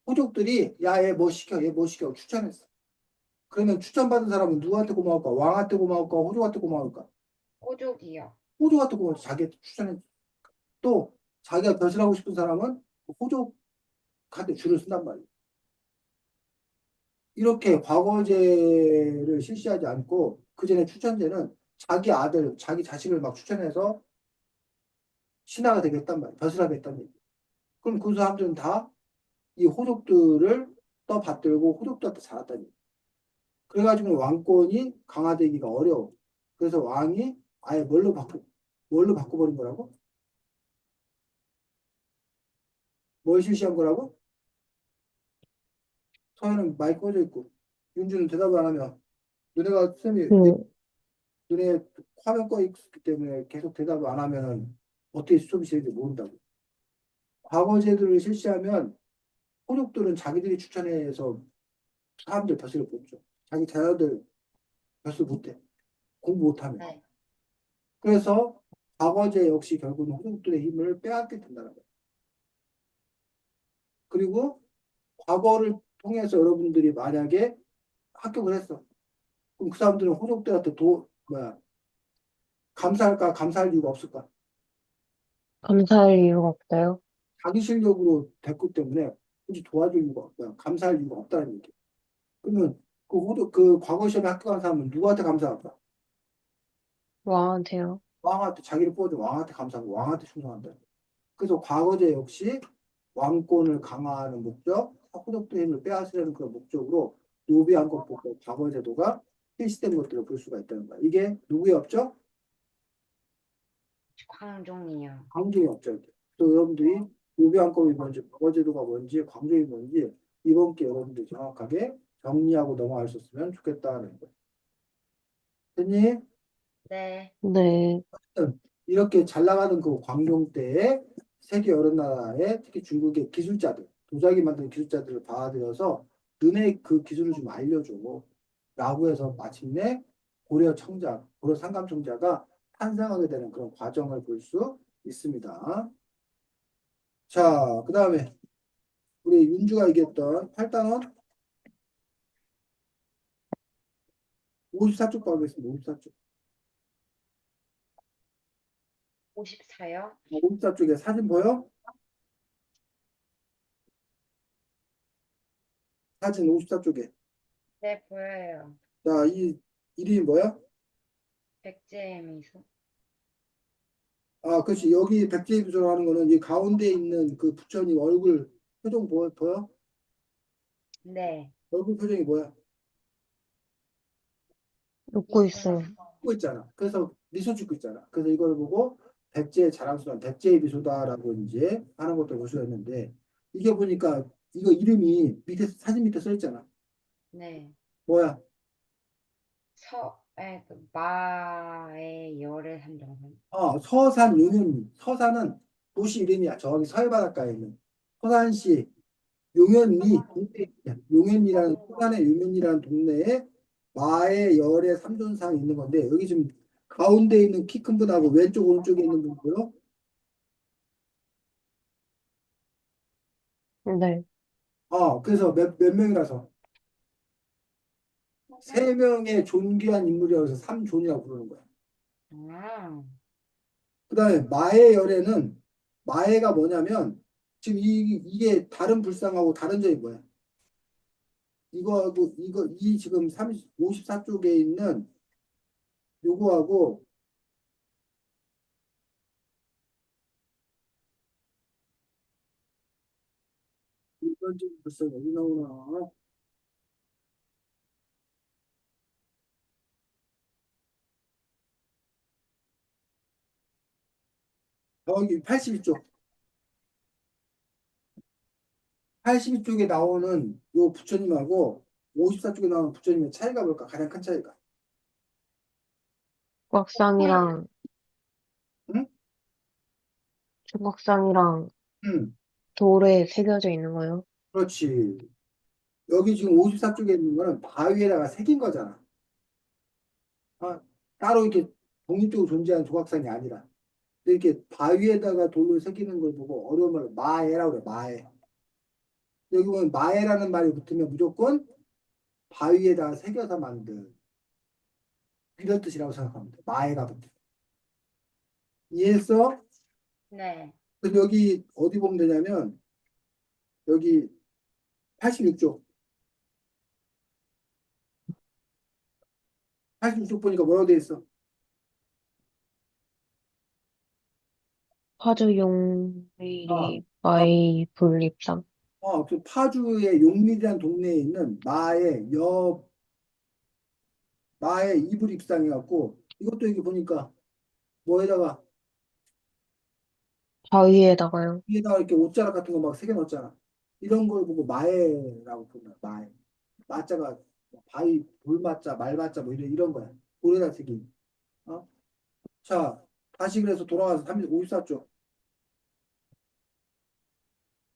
호족들이, 야, 얘 뭐 시켜, 얘 뭐 시켜, 추천했어. 그러면 추천받은 사람은 누구한테 고마울까? 왕한테 고마울까? 호족한테 고마울까? 호족이요. 호족한테 고마울까? 자기한테 추천해. 또, 자기가 벼슬하고 싶은 사람은 호족한테 줄을 쓴단 말이야. 이렇게 과거제를 실시하지 않고, 그 전에 추천제는 자기 아들, 자기 자식을 막 추천해서 신하가 되겠단 말이야. 벼슬하겠다는 얘기. 그럼 그 사람들은 다 이 호족들을 떠받들고 호족들한테 살았다는 얘기. 그래가지고 왕권이 강화되기가 어려워. 그래서 왕이 아예 뭘로 바꿔버린 거라고? 뭘 실시한 거라고? 서현은 마이크 꺼져 있고, 윤주는 대답을 안 하면, 너네가 쌤이 내 그, 눈에 화면 꺼 있기 때문에 계속 대답을 안 하면은 어떻게 수업이 진행인지 모른다고. 과거제도를 실시하면 호족들은 자기들이 추천해서 사람들 벼슬을 뽑죠. 자기 자녀들 벼슬 못해. 공부 못하면. 네. 그래서 과거제 역시 결국은 호족들의 힘을 빼앗게 된다는 거예요. 그리고 과거를 통해서 여러분들이 만약에 합격을 했어. 그럼 그 사람들은 호족들한테 감사할까? 감사할 이유가 없을까? 감사할 이유가 없어요. 자기 실력으로 됐기 때문에 굳이 도와줄 이유가 없다. 감사할 이유가 없다는 얘기. 그러면 그 과거 시험에 합격한 사람은 누구한테 감사할까? 왕한테요. 왕한테, 자기를 뽑아준 왕한테 감사하고 왕한테 충성한다. 그래서 과거제 역시 왕권을 강화하는 목적, 호족들의 힘을 빼앗으려는 그런 목적으로 노비한 것보다 과거제도가 실시된 것들을 볼 수가 있다는 거야. 이게 누구의 업적? 광종이요. 광주의 업적이에요. 또 여러분들이 노비왕권이 뭔지, 과거제도가 뭔지, 광주이 뭔지 이번 기 여러분들이 정확하게 정리하고 넘어갈 수 있으면 좋겠다는 거예요. 됐니? 네. 네, 이렇게 잘 나가는 그 광종 때에 세계 여러 나라에 특히 중국의 기술자들, 도자기 만드는 기술자들을 받아들여서 너네 그 기술을 좀 알려줘. 라고 해서 마침내 고려 청자, 고려 상감청자가 탄생하게 되는 그런 과정을 볼 수 있습니다. 자, 그 다음에 우리 윤주가 얘기했던 8단원 54쪽 봐보겠습니다. 54쪽. 54요? 54쪽에 사진 보여? 사진 54쪽에. 네, 보여요. 자, 이 이름이 뭐야? 백제 미소. 아, 그렇지. 여기 백제의 비소라고 하는 거는 이 가운데 있는 그 부처님 얼굴 표정 보여? 네. 얼굴 표정이 뭐야? 웃고 미소만. 있어요. 웃고 있잖아. 그래서 미소 짓고 있잖아. 그래서 이걸 보고 백제의 자랑스러운 백제의 비소다라고 이제 하는 것도 볼 수가 있는데 이게 보니까 이거 이름이 밑에 사진 밑에 써 있잖아. 네. 뭐야? 그 마의 열의 삼정선. 서산 용현리. 서산은 도시 이름이야. 저기 서해바닷가에 있는 서산시 용현리 동네, 용현리라는 서산의 용현리라는 동네에 마의 열의 삼존상이 있는 건데 여기 지금 가운데 있는 키 큰 분하고 왼쪽 오른쪽에 있는 분 보여? 네, 그래서 몇 명이라서 세 명의 존귀한 인물이라고 해서 삼존이라고 부르는 거야. 아, 그다음에 마의 열애는 마의가 뭐냐면 지금 이게 다른 불상하고 다른 점이 뭐야? 이거하고 이 지금 54쪽에 있는 요거하고 일반적인 불상 어디 나오나? 여기 82쪽. 82쪽에 나오는 요 부처님하고 54쪽에 나오는 부처님의 차이가 뭘까? 가장 큰 차이가. 꽉상이랑, 응? 조각상이랑 응. 돌에 새겨져 있는 거요. 그렇지. 여기 지금 54쪽에 있는 거는 바위에다가 새긴 거잖아. 아, 따로 이렇게 독립적으로 존재하는 조각상이 아니라. 이렇게 바위에다가 돌을 새기는 걸 보고 어려운 말로 마에라고 그래, 마에. 여기 보면 마에라는 말이 붙으면 무조건 바위에다가 새겨서 만든 이런 뜻이라고 생각하면 돼. 마에가 붙어. 이해했어? 네. 그럼 여기 어디 보면 되냐면 여기 86쪽. 86쪽 보니까 뭐라고 돼 있어? 파주 아, 용밀이 아, 마의 분립상. 그 파주의 용밀이라는 동네에 있는 마의 이불 입상해갖고 이것도 여기 보니까 뭐에다가 바위에다가요. 위에다가 이렇게 옷자락 같은 거 막 새겨 넣었잖아. 이런 걸 보고 마에라고 부르는 거야. 마에. 마자가 바위, 돌마자, 말마자 뭐 이런 거야. 돌에다 새긴. 어? 자, 다시 그래서 돌아와서 54쪽.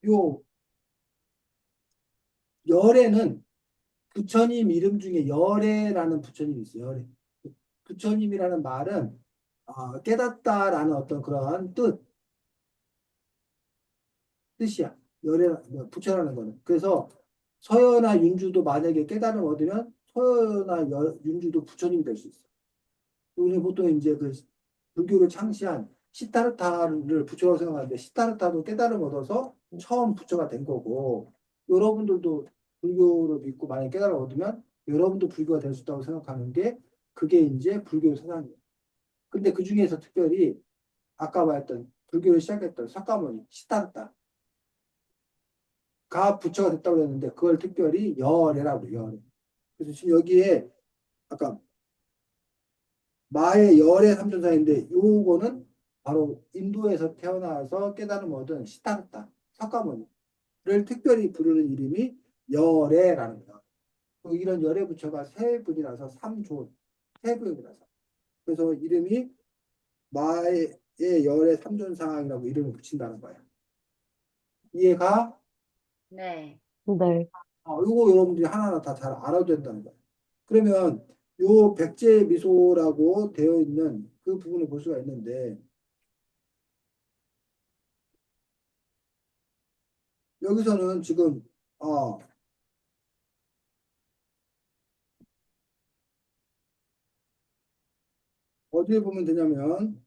요 열애는 부처님 이름 중에 열애라는 부처님이 있어요. 열애. 부처님이라는 말은 깨닫다라는 어떤 그런 뜻이야. 부처라는 거는. 그래서 서여나 윤주도 만약에 깨달음 얻으면 서여나 윤주도 부처님이 될 수 있어. 우리는 보통 이제 그 불교를 창시한 시타르타를 부처라고 생각하는데 시타르타도 깨달음 얻어서 처음 부처가 된 거고 여러분들도 불교를 믿고 만약에 깨달음 얻으면 여러분도 불교가 될 수 있다고 생각하는 게 그게 이제 불교 사상이에요. 근데 그 중에서 특별히 아까 말했던 불교를 시작했던 석가모니 시타르타 가 부처가 됐다고 했는데 그걸 특별히 열애라고 해요. 열애. 그래서 지금 여기에 아까 마의 열애 삼천사인데 요거는 바로 인도에서 태어나서 깨달음 얻은 시타르타 석가모니를 특별히 부르는 이름이 열애라는 거예요. 이런 열애 부처가 세 분이라서 삼존 세 분이라서 그래서 이름이 마의 열애 삼존상이라고 이름을 붙인다는 거예요. 이해가? 네. 네. 요거 여러분들이 하나하나 다 잘 알아야 된다는 거예요. 그러면 요 백제 미소라고 되어 있는 그 부분을 볼 수가 있는데 여기서는 지금 어디에 보면 되냐면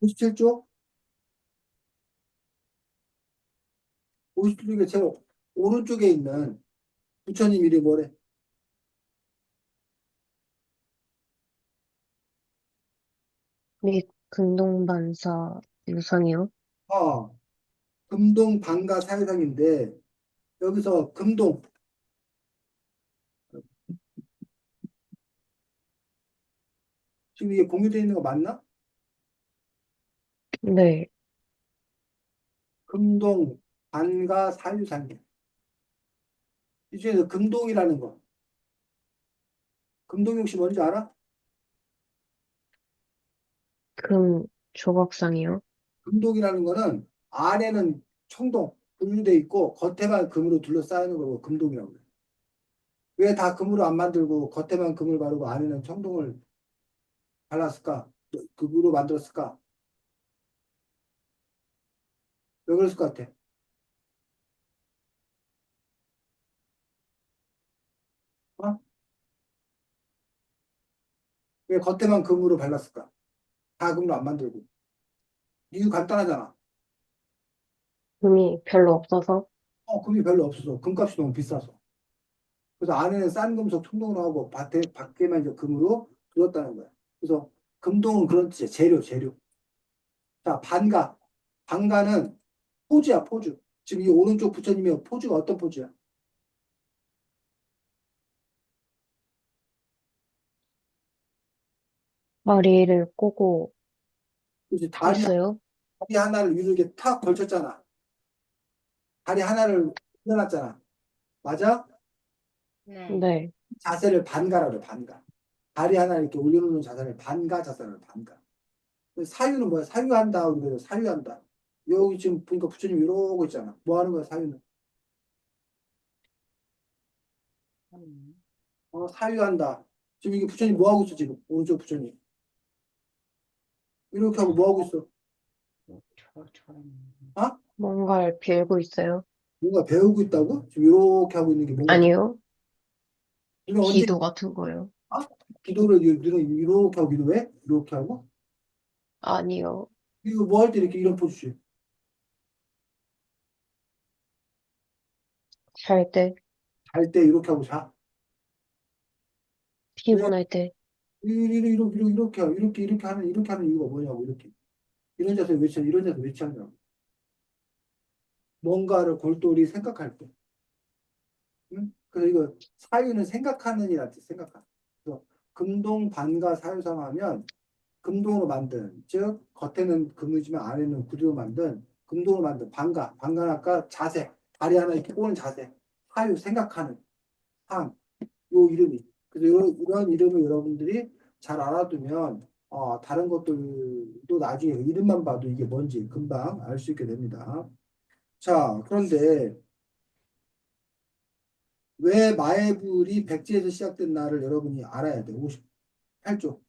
57쪽 57쪽에 제일 오른쪽에 있는 부처님 이름이 뭐래? 및 근동반사 유상이요. 아 금동 방가 사회상인데 여기서 금동 지금 이게 공유되어 있는 거 맞나? 네. 금동 방가 사유상이야. 이 중에서 금동이라는 거 금동이 혹시 뭔지 알아? 금 조각상이요. 금동이라는 거는 안에는 청동 분류돼 있고 겉에만 금으로 둘러싸이는 거고 금동이라고 그래. 왜 다 금으로 안 만들고 겉에만 금을 바르고 안에는 청동을 발랐을까? 금으로 만들었을까? 왜 그랬을 것 같아? 어? 왜 겉에만 금으로 발랐을까? 다 금으로 안 만들고. 이유 간단하잖아. 금이 별로 없어서. 금이 별로 없어서 금값이 너무 비싸서. 그래서 안에는 싼 금속 청동으로 하고 밖에만 이제 금으로 둘렀다는 거야. 그래서 금동은 그런 뜻이야. 재료, 재료. 자, 반가. 반가는 포즈야, 포즈. 지금 이 오른쪽 부처님의 포즈가 어떤 포즈야? 다리를 꼬고 그래서 있어요. 다리 하나를 위로 이렇게 탁 걸쳤잖아. 다리 하나를 올려놨잖아. 맞아? 네. 네. 자세를 반가라고 그래, 반가. 다리 하나 이렇게 올려놓는 자세를 반가 자세를 반가. 사유는 뭐야? 사유한다. 우리가 사유한다. 여기 지금 보니까 부처님 이러고 있잖아. 뭐 하는 거야, 사유는? 음. 사유한다. 지금 이게 부처님 뭐 하고 있어, 지금? 오른쪽 부처님. 이렇게 하고 뭐 하고 있어? 저런. 아? 뭔가를 빌고 있어요? 뭔가 배우고 있다고? 지금 이렇게 하고 있는 게 뭔가, 아니요. 너는 언제, 기도 같은 거요. 아? 기도를, 너는 이렇게 하고 기도해? 이렇게 하고? 아니요. 이거 뭐 할 때 이렇게 이런 포즈 취해? 잘 때, 잘 때 이렇게 하고 자? 왜? 피곤할 때, 이렇게 하는 이유가 뭐냐고, 이렇게. 이런 자세 왜 취하, 이런 자세 왜 취하냐고. 뭔가를 골똘히 생각할 때. 응? 그래서 이거 사유는 생각하는 이라지 생각하는. 그래서 금동 반가 사유상하면 금동으로 만든, 즉 겉에는 금이지만 안에는 구두로 만든 금동으로 만든 반가, 반가는 아까 자세, 다리 하나 이렇게 꼬는 자세, 사유 생각하는 상, 요 이름이. 그래서 이런 이름을 여러분들이 잘 알아두면 다른 것들도 나중에 이름만 봐도 이게 뭔지 금방 알 수 있게 됩니다. 자, 그런데 왜 마애불이 백제에서 시작된 날을 여러분이 알아야 돼. 58조.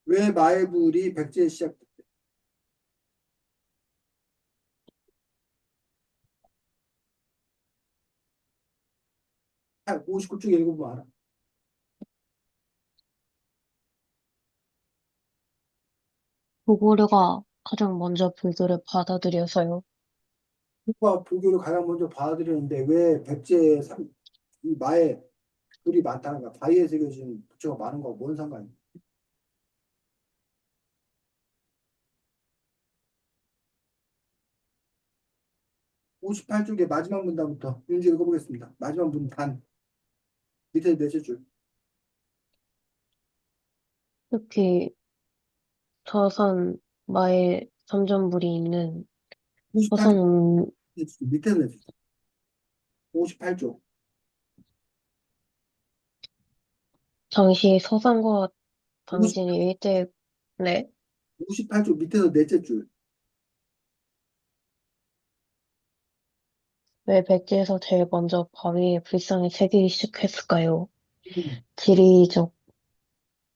왜 마애불이 백제에 시작됐대? 59쪽 읽어보면 알아. 고구려가 가장 먼저 불교를 받아들여서요. 후과 불교를 가장 먼저 받아들였는데 왜 백제에 이 마애 불이 많다는 거야. 바위에 새겨진 부처가 많은 거와 뭔 상관이야? 58쪽의 마지막 문단부터 윤지 읽어보겠습니다. 마지막 문단 밑에 넷째 줄. 특히 서선 마의 삼전불이 있는 58쪽 서선 밑에 넷째 줄. 58쪽. 당시 서산과 50, 당진이 일대 네? 58쪽 밑에서 넷째 줄. 왜 백제에서 제일 먼저 바위에 불상을 새기기 시작했을까요? 음, 지리적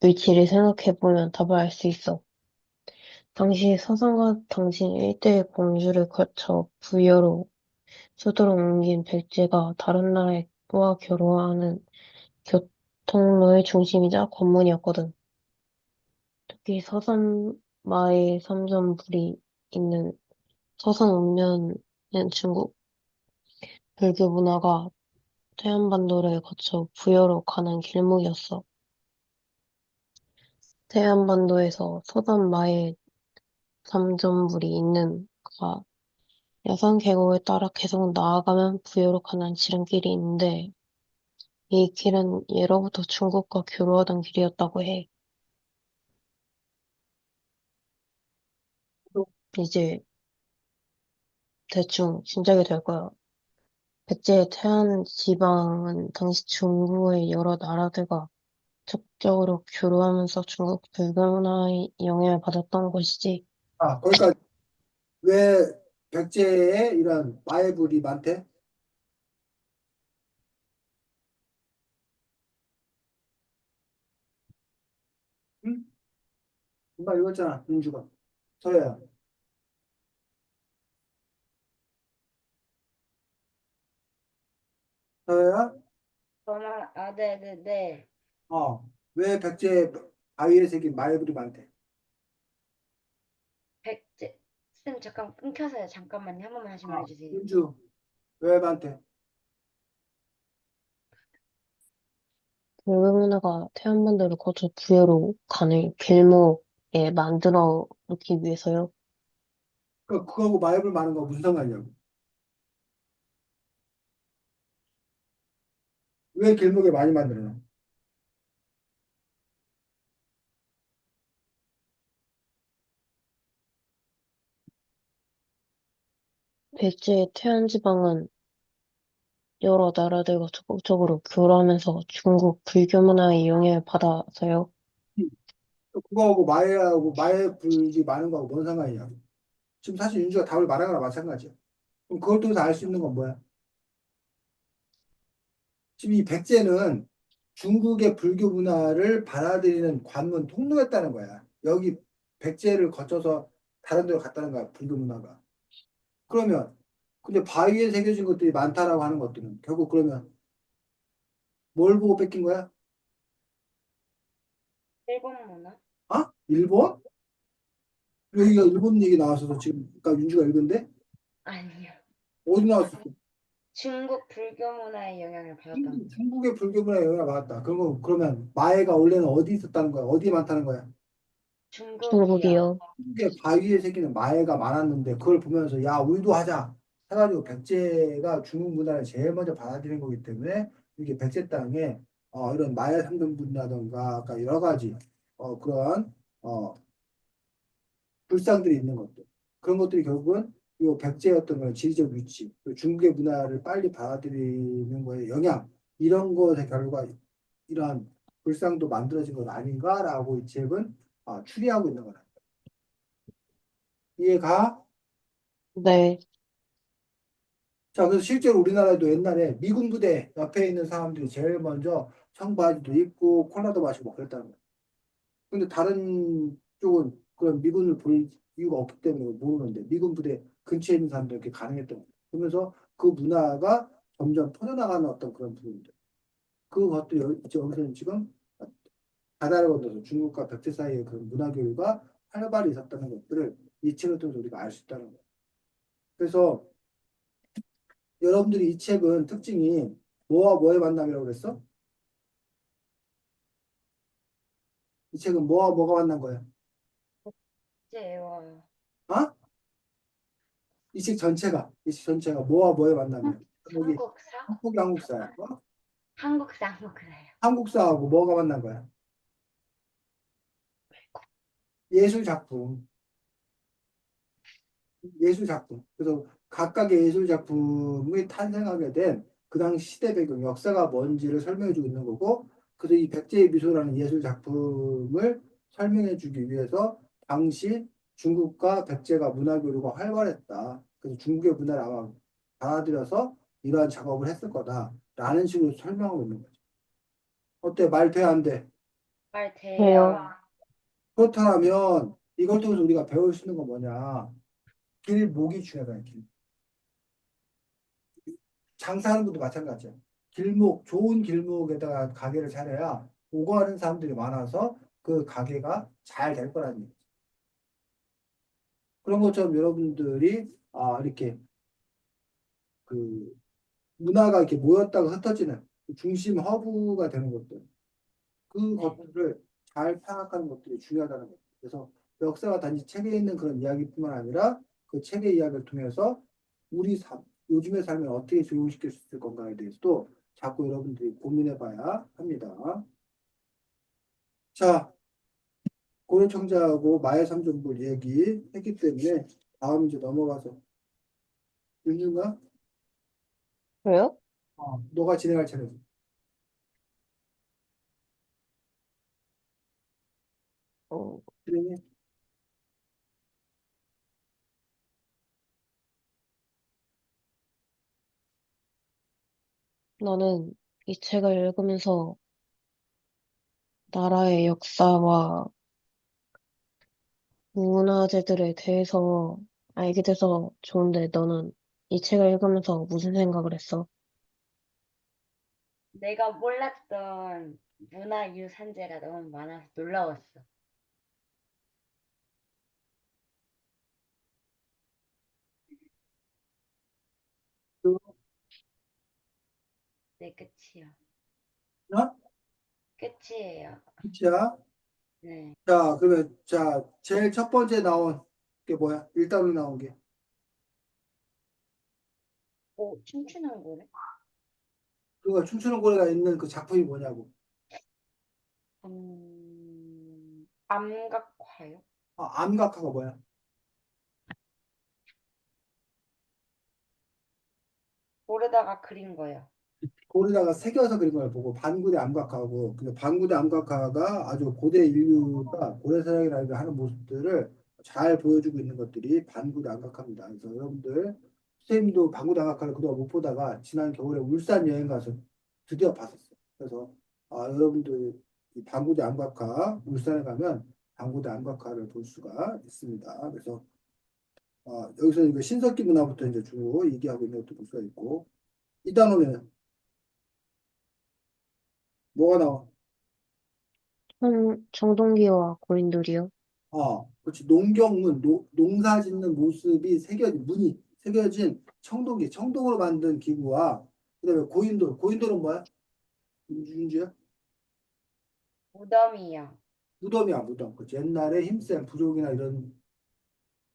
위치를 생각해보면 답을 알 수 있어. 당시 서산과 당진 일대의 공주를 거쳐 부여로 수도로 옮긴 백제가 다른 나라와 교류하는 교통로의 중심이자 관문이었거든. 특히 서산마의 삼전불이 있는 서산 읍면은 중국 불교 문화가 태안반도를 거쳐 부여로 가는 길목이었어. 태안반도에서 서산마의 삼전불이 있는 야산 계곡을 따라 계속 나아가면 부여로 가는 지름길이 있는데 이 길은 예로부터 중국과 교류하던 길이었다고 해. 이제 대충 짐작이 될 거야. 백제의 태안 지방은 당시 중국의 여러 나라들과 적극적으로 교류하면서 중국 불교 문화의 영향을 받았던 것이지. 거기까지. 왜 백제에 이런 마애불이 많대? 응? 금방 읽었잖아, 윤주가. 서야. 서야? 네네네. 왜 백제 바위에 새긴 마애불이 많대? 백제. 쌤, 잠깐 끊겨서요. 잠깐만요. 한 번만 다시 말해주세요. 윤주, 왜 많대? 불교 문화가 태안반도를 거쳐 부여로 가는 길목에 만들어 놓기 위해서요. 그거하고 마애불 많은 거 무슨 상관이냐고. 왜 길목에 많이 만들어놔? 백제의 태안 지방은 여러 나라들과 적극적으로 교류하면서 중국 불교 문화의 영향을 받아서요. 그거하고 마의 불이 많은 거하고 뭔 상관이냐? 지금 사실 윤주가 답을 말한 거랑 마찬가지야. 그럼 그걸 통해서 알 수 있는 건 뭐야? 지금 이 백제는 중국의 불교 문화를 받아들이는 관문 통로였다는 거야. 여기 백제를 거쳐서 다른 데로 갔다는 거야, 불교 문화가. 그러면 근데 바위에 새겨진 것들이 많다라고 하는 것들은 결국 그러면 뭘 보고 뺏긴 거야? 일본 문화? 아? 일본? 여기가 일본 얘기 나왔어서 지금 아까 윤주가 읽은데 아니요. 어디 나왔어? 중국 불교 문화의 영향을 받았다는 거예요. 중국의 불교 문화에 영향을 받았다. 그러면 마애가 원래는 어디 있었다는 거야? 어디에 많다는 거야? 중국이요. 중국이요. 한국의 바위에 새기는 마애가 많았는데 그걸 보면서 야 우리도 하자 해가지고 백제가 중국 문화를 제일 먼저 받아들인 거기 때문에 이게 백제 땅에 이런 마야 상등분이라던가 아까 여러 가지 그런 불상들이 있는 것들 그런 것들이 결국은 이 백제의 어떤 그런 지리적 위치 그리고 중국의 문화를 빨리 받아들이는 거에 영향 이런 것의 결과 이러한 불상도 만들어진 것 아닌가라고 이 책은 추리하고 있는 거다. 이해가? 네. 자, 그래서 실제로 우리나라에도 옛날에 미군 부대 옆에 있는 사람들이 제일 먼저 청바지도 입고 콜라도 마시고 막 그랬다는 거예요. 근데 다른 쪽은 그런 미군을 볼 이유가 없기 때문에 모르는데 미군 부대 근처에 있는 사람들 이렇게 가능했던 거예요. 그러면서 그 문화가 점점 퍼져나가는 어떤 그런 부분들. 그것도 여기서는 지금 바다를 건너서 중국과 백제 사이의 그 문화 교류가 활발히 있었다는 것들을 이 책을 통해서 우리가 알 수 있다는 거예요. 그래서 여러분들이 이 책은 특징이 뭐와 뭐의 만남이라고 그랬어? 이 책은 뭐와 뭐가 만난 거야? 제요. 어? 이 책 전체가 뭐와 뭐의 만남이야? 한국이 삼국사? 한국이 한국사야. 한국사, 한국사요. 한국사하고 뭐가 만난 거야? 예술 작품. 예술 작품. 그래서 각각의 예술 작품이 탄생하게 된 그 당시 시대 배경, 역사가 뭔지를 설명해 주고 있는 거고, 그래서 이 백제의 미소라는 예술 작품을 설명해 주기 위해서 당시 중국과 백제가 문화 교류가 활발했다. 그래서 중국의 문화를 아마 받아들여서 이러한 작업을 했을 거다라는 식으로 설명하고 있는 거죠. 어때? 말 돼, 안 돼? 말 돼요. 돼요. 그렇다면 이걸 통해서 우리가 배울 수 있는 건 뭐냐? 길목이 중요하다. 길. 장사하는 것도 마찬가지야. 길목, 좋은 길목에다가 가게를 차려야 오고 가는 사람들이 많아서 그 가게가 잘 될 거라는 얘기. 그런 것처럼 여러분들이 이렇게 그 문화가 이렇게 모였다가 흩어지는 그 중심 허브가 되는 것들. 그 네. 것들을 잘 파악하는 것들이 중요하다는 거예요. 그래서 역사가 단지 책에 있는 그런 이야기뿐만 아니라 그 책의 이야기를 통해서 우리 요즘의 삶을 어떻게 적용시킬 수 있을 건가에 대해서도 자꾸 여러분들이 고민해 봐야 합니다. 자, 고려청자하고 마해삼전부 얘기했기 때문에 다음 이제 넘어가서 윤준가? 왜요? 너가 진행할 차례지. 어, 진행해. 나는 이 책을 읽으면서 나라의 역사와 문화재들에 대해서 알게 돼서 좋은데 너는 이 책을 읽으면서 무슨 생각을 했어? 내가 몰랐던 문화유산재가 너무 많아서 놀라웠어. 그, 네, 끝이요. 어? 끝이에요. 끝이야. 네. 자, 그러면 제일 첫 번째 나온 게 뭐야? 일단으로 나온 게. 오, 춤추는 거래? 그거 춤추는 고래가 있는 그 작품이 뭐냐고. 암각화요? 암각화가 뭐야? 모르다가 그린 거요. 거기다가 새겨서 그린 걸 보고 반구대 암각화하고 그 반구대 암각화가 아주 고대 인류가 고대 사람이라는 하는 모습들을 잘 보여주고 있는 것들이 반구대 암각화입니다. 그래서 여러분들 선생님도 반구대 암각화를 그동안 못 보다가 지난 겨울에 울산 여행 가서 드디어 봤었어요. 그래서 여러분들 이 반구대 암각화 울산에 가면 반구대 암각화를 볼 수가 있습니다. 그래서 여기서 이거 신석기 문화부터 이제 주로 얘기하고 있는 것도 볼 수가 있고 이 단원에는 뭐가 나와? 정동기와 고인돌이요. 그렇지. 농경문, 농사 짓는 모습이 새겨진, 문이 새겨진 청동기, 청동으로 만든 기구와, 그다음에 고인돌, 고인돌은 뭐야? 윤주야? 무덤이요. 무덤이야, 무덤. 그렇지. 옛날에 힘센 부족이나 이런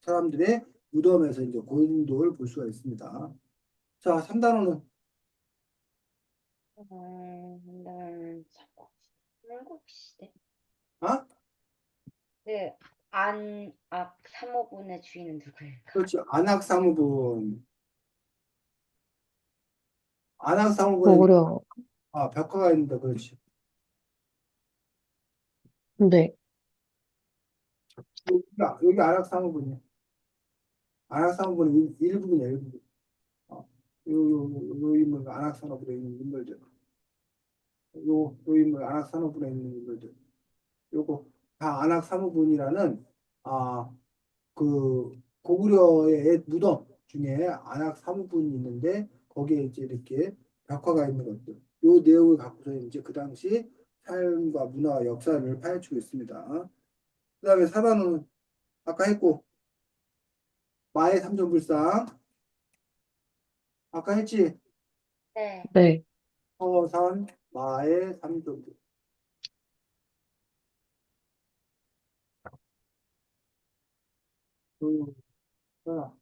사람들의 무덤에서 이제 고인돌 볼 수가 있습니다. 자, 3단원은, 삼국시대. 아? 그, 사모군의 주인은 누구일까? 그렇지. 안악사무분. 안악사무분에, 고구려. 벽화가 있는데, 그렇지. 네. 여기 안악사무분이야. 안악사무분은 일부분이야, 일부분. 요 인물, 안악산업부에 있는 인물들. 요 인물, 안악산업부에 있는 인물들. 요거, 다 안악사무분이라는, 아, 고구려의 옛 무덤 중에 안악사무분이 있는데, 거기에 이제 이렇게 벽화가 있는 것들. 요 내용을 갖고서 이제 그 당시 삶과 문화, 역사를 파헤치고 있습니다. 그 다음에 사단은 아까 했고, 마의 삼전불상. 아까 했지? 네. 네. 서산, 마의 삼전불. 하나,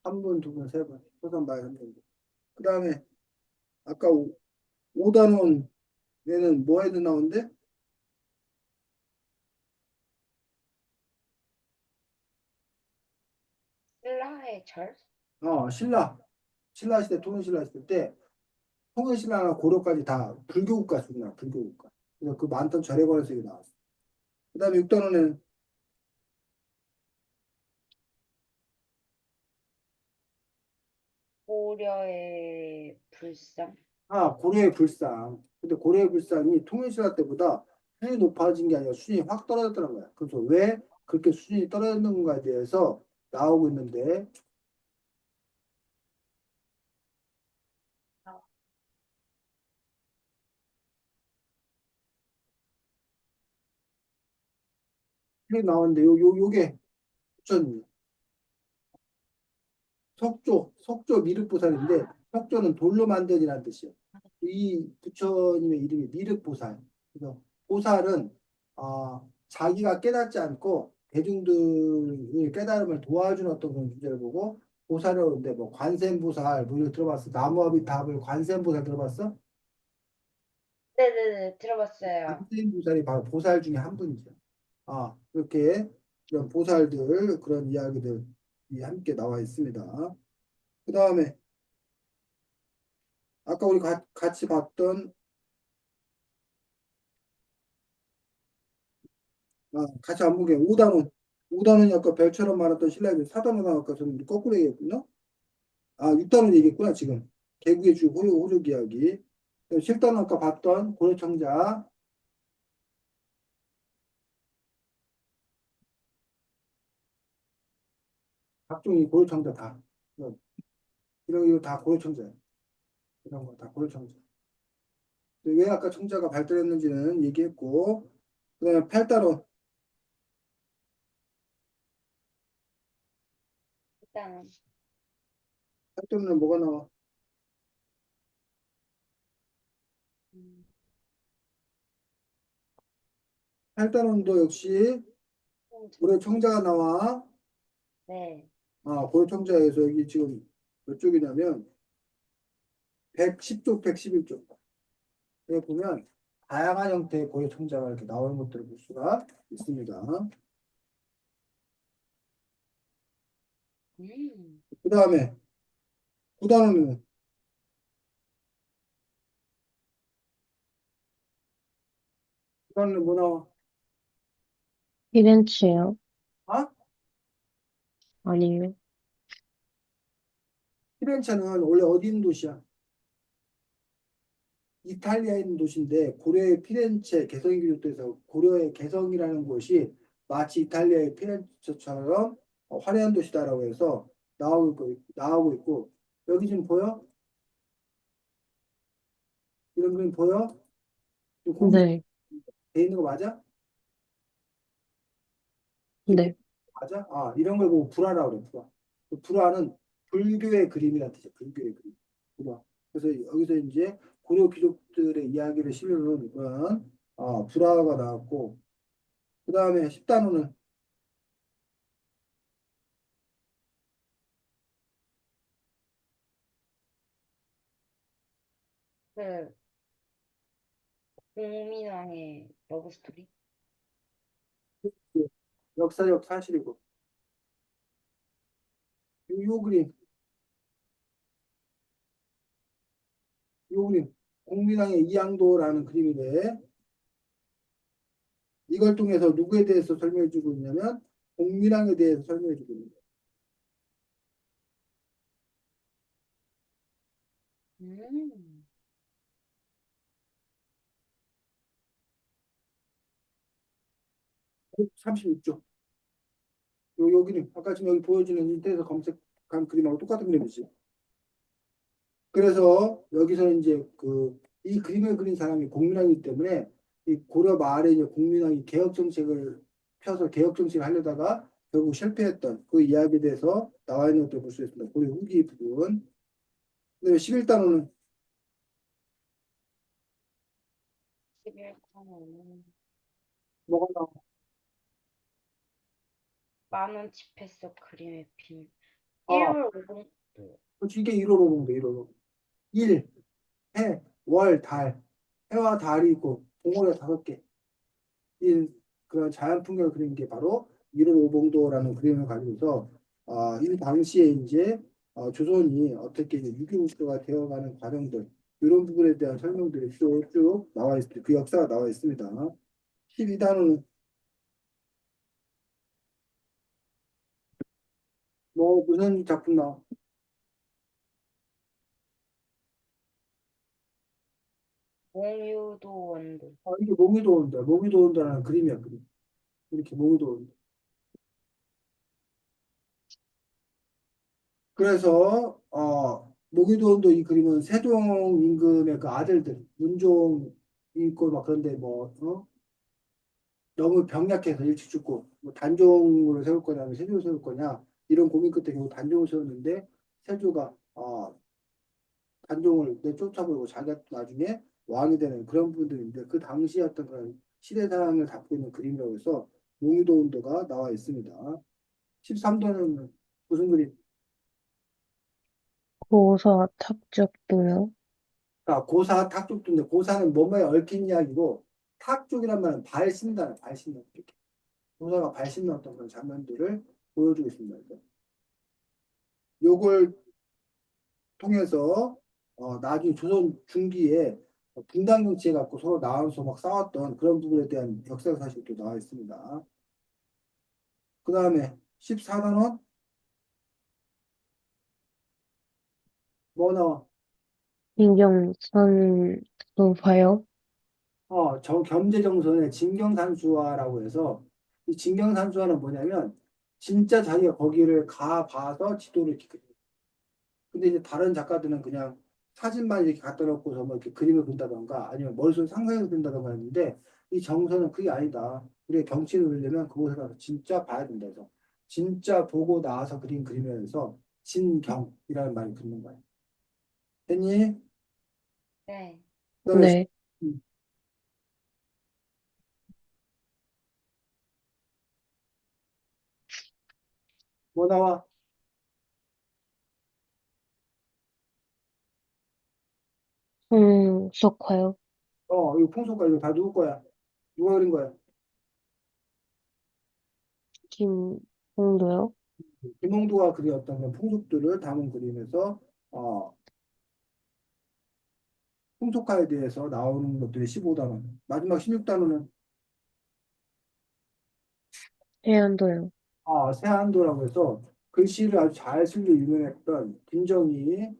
한 분, 두 분, 세 분. 소선 마의 삼전불. 그 다음에 아까 5단원 얘는 뭐 해도 나오는데? 신라의 절? 신라. 신라 시대, 통일신라 시대 때 통일신라나 고려까지 다 불교국가 수준이야, 불교국가. 그래서 그 많던 절에 관해서 이게 나왔어. 그 다음에 6단원에는 고려의 불상? 고려의 불상. 근데 고려의 불상이 통일신라 때보다 수준이 높아진 게 아니라 수준이 확 떨어졌다는 거야. 그래서 왜 그렇게 수준이 떨어졌는가에 대해서 나오고 있는데, 이게 나오는데, 요게 부처님. 석조 미륵보살인데, 석조는 돌로 만든이라는 뜻이에요. 이 부처님의 이름이 미륵보살. 그래서 보살은 자기가 깨닫지 않고 대중들의 깨달음을 도와주는 어떤 그런 존재를 보고 보살을 하는데 뭐 관세음보살 뭐 이거 들어봤어? 나무아미타불 관세음보살 들어봤어? 네네네, 들어봤어요. 관세음보살이 바로 보살 중에 한 분이죠. 이렇게 이런 보살들 그런 이야기들이 함께 나와 있습니다. 그 다음에 아까 우리 같이 봤던 같이 안 보게 5단원 5단원이 아까 별처럼 말했던 신라의 4단원 아까 저는 거꾸로 얘기했군요. 6단원 얘기했구나 지금 개국의 주 호족 이야기. 7단원 아까 봤던 고려청자 각종이 고려청자 다 이런 이거 다 고려청자예요. 이런 거 다 고려청자. 왜 아까 청자가 발달했는지는 얘기했고 그다음에 8단원 일단, 8단원은 뭐가 나와? 음, 8단원도 역시 고려청자가 나와. 네. 고려청자에서 여기 지금 몇 쪽이냐면 110쪽, 111쪽. 여기 보면 다양한 형태의 고유 청자가 이렇게 나오는 것들을 볼 수가 있습니다. 음, 그 다음에 9단원은 이거는 뭐 나와? 피렌체요? 아? 아니에요. 피렌체는 원래 어디 있는 도시야? 이탈리아에 있는 도시인데 고려의 피렌체 개성이 기록돼서 고려의 개성이라는 곳이 마치 이탈리아의 피렌체처럼 화려한 도시다라고 해서 나오고 있고 여기 지금 보여? 이런 그림 보여? 공유 네, 돼 있는 거 맞아? 지금 네. 맞아? 아 이런 걸 보고 불화라고 그래 불화. 그 불화는 불교의 그림이라는 뜻이야 불교의 그림. 불화. 그래서 여기서 이제 고려 귀족들의 이야기를 실는 그런 불화가 나왔고 그 다음에 10단원은 그 공민왕의 러브 스토리? 역사적 사실이고 요 그림 요 그림 공민왕의 이양도라는 그림인데 이걸 통해서 누구에 대해서 설명해 주고 있냐면 공민왕에 대해서 설명해 주고 있는 음. 거예요. 36조 요 그림 아까 지금 여기 보여주는 인터넷에서 검색한 그림하고 똑같은 그림이지. 그래서 여기서 이제 이 그림을 그린 사람이 공민왕이기 때문에 이 고려 말에 이제 공민왕이 개혁 정책을 펴서 개혁 정책을 하려다가 결국 실패했던 그 이야기에 대해서 나와 있는 것도 볼 수 있습니다. 고려 후기 부분. 그다음에 11단원은 11칸은 뭐가 나와? 만원 지폐 속 그림의 비밀. 아, 1월 5봉도. 그렇지. 이게 1호로 보면 돼, 1호로. 일, 해, 월, 달. 해와 달이 있고 봉오리가 5개. 이 그런 자연 풍경을 그린 게 바로 일월오봉도라는 그림을 가지고서 이 당시에 이제 조선이 어떻게 이제 유교국가가 되어가는 과정들 이런 부분에 대한 설명들이 쭉 나와 있습니다. 그 역사가 나와 있습니다. 12단은 뭐 무슨 작품 나와? 몽유도 원도. 이게 몽유도 온다. 몽유도 온다라는 그림이야. 그림. 이렇게 몽유도 온다. 그래서 몽유도 온도 이 그림은 세종 임금의 그 아들들 문종 있고 막 그런데 너무 병약해서 일찍 죽고 뭐 단종으로 세울 거냐 아니면 세조를 세울 거냐 이런 고민 끝에 결국 단종을 세웠는데 세조가 단종을 내쫓아버리고 자기가 나중에 왕이 되는 그런 부분들인데 그 당시 어떤 그런 시대 상황을 담고 있는 그림이라고 해서 용유도 운도가 나와 있습니다. 13도는 무슨 그림? 고사 탑작도요? 고사 탁족도인데 고사는 뭐뭐에 얽힌 이야기고 탁족이란 말은 발 씻는다는 발 씻는 이렇게 고사가 발 씻는 어떤 그런 장면들을 보여주고 있습니다. 요걸 통해서 나중에 조선 중기에 분단 정치해 갖고 서로 나와서 막 싸웠던 그런 부분에 대한 역사 사실도 나와 있습니다. 그 다음에 14단원 뭐 나와? 신경선도 봐요? 겸재정선의 진경산수화라고 해서 이 진경산수화는 뭐냐면 진짜 자기가 거기를 가 봐서 지도를 이렇게 근데 이제 다른 작가들은 그냥 사진만 이렇게 갖다 놓고서 뭐 이렇게 그림을 그린다던가 아니면 머릿속에 상상해서 그린다던가 했는데 이 정서는 그게 아니다. 우리가 경치를 그리려면 그곳에 가서 진짜 봐야 된다 해서 진짜 보고 나와서 그린 그림이라서 진경이라는 말이 붙는 거야. 됐니? 네. 그다음에 네. 음, 뭐 나와? 기억해요. 이거 풍속가 이거 다 누구 거야? 누가 그린 거야? 김홍도요? 김홍도가 그렸던 그런 풍속들을 담은 그림에서 풍속가에 대해서 나오는 것들이 15단원. 마지막 16단원은 해안도요. 세안도라고 해서 글씨를 아주 잘 쓰기로 유명했던 김정희가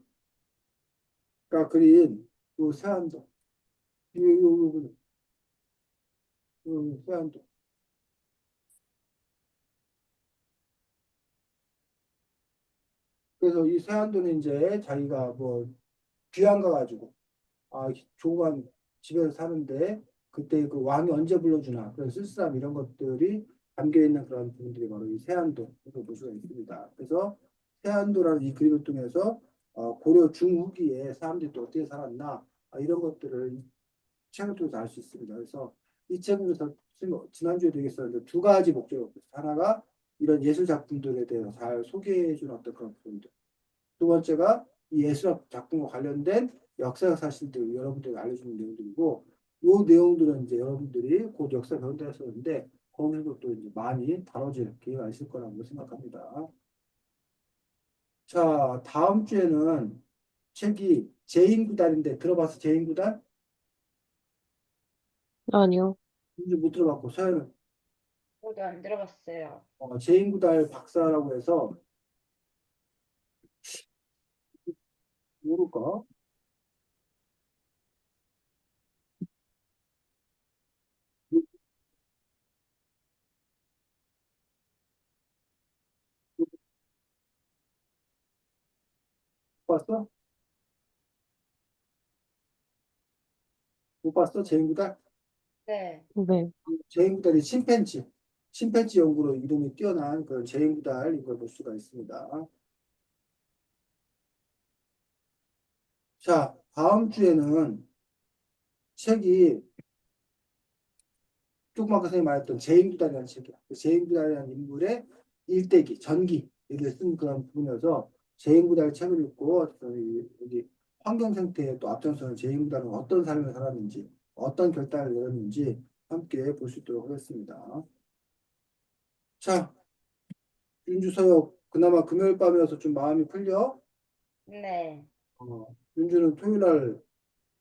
그린 요 세안도, 요 세안도. 그래서 이 세안도는 이제 자기가 뭐 귀양 가가지고 조만 집에서 사는데 그때 그 왕이 언제 불러주나 그런 쓸쓸함 이런 것들이 담겨 있는 그런 부분들이 바로 이 세안도로 볼 수가 있습니다. 그래서 세안도라는 이 그림을 통해서 고려 중후기에 사람들이 또 어떻게 살았나 이런 것들을 이 책을 통해서 알 수 있습니다. 그래서 이 책에서 지난주에도 얘기했었는데 두 가지 목적이 있어요. 하나가 이런 예술 작품들에 대해서 잘 소개해 주는 어떤 그런 부분들. 두 번째가 이 예술학 작품과 관련된 역사 사실들 여러분들에게 알려주는 내용들이고, 이 내용들은 이제 여러분들이 곧 역사 배운다 했었는데, 거기서도 또 이제 많이 다뤄질 기회가 있을 거라고 생각합니다. 자, 다음 주에는 책이 제인구달인데, 들어봤어, 제인구달? 아니요. 이제 못 들어봤고, 서연은 저도 안 들어봤어요. 제인구달 박사라고 해서, 모를까? 못 봤어? 못 봤어? 제인구달? 네. 네. 제인구달이 침팬지 연구로 이름이 뛰어난 그런 제인구달 이걸 볼 수가 있습니다. 자, 다음 주에는 책이 조금 아까 선생님 말했던 제인구달이라는 책이야. 그 제인구달이라는 인물의 일대기, 전기를 쓴 그런 부분이어서 제인구달 책을 읽고 여기 환경 생태에 또 앞장서는 제인구달은 어떤 삶을 살았는지, 어떤 결단을 내렸는지 함께 볼 수 있도록 하겠습니다. 자, 윤주서역 그나마 금요일 밤이어서 좀 마음이 풀려? 네. 윤주는 토요일 날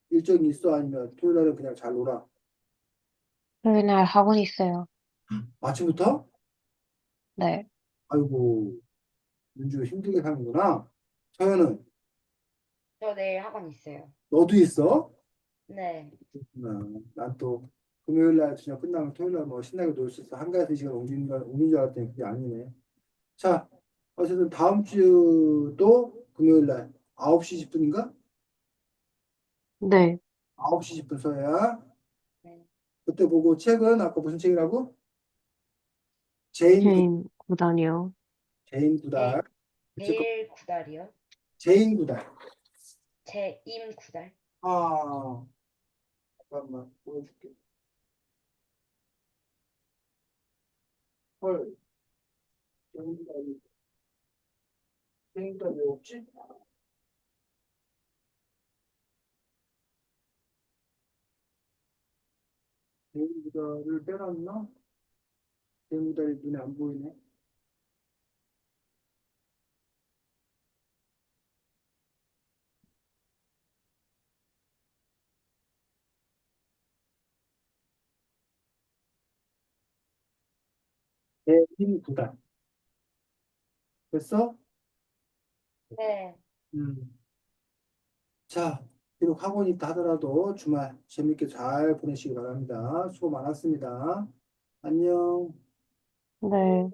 일정이 있어? 아니면 토요일 날은 그냥 잘 놀아? 토요일 날 학원 있어요. 아침부터? 네. 아이고, 윤주 힘들게 사는구나. 서연은 저 내일 학원 있어요. 너도 있어? 네. 난 또 금요일 날 저녁 끝나면 토요일 날 뭐 신나게 놀 수 있어. 한가지 시간 옮긴 줄 알았더니 그게 아니네. 자, 어쨌든 다음 주도 금요일 날 9시 10분인가? 네. 9시 10분 서야. 네. 그때 보고 책은 아까 무슨 책이라고? 제인 구 개인 구단이요. 제인 제, 구달. 그 책, 제일 구달이요? 제인 구달. 제임 구달? 아, 잠깐만 보여줄게. 헐, 제인 구달이 제인 구달 왜 없지? 제인 구달을 빼놨나? 제인 구달이 눈에 안 보이네. 제인 구달. 됐어? 네. 음. 자, 비록 학원이 있다 하더라도 주말 재밌게 잘 보내시기 바랍니다. 수고 많았습니다. 안녕. 네.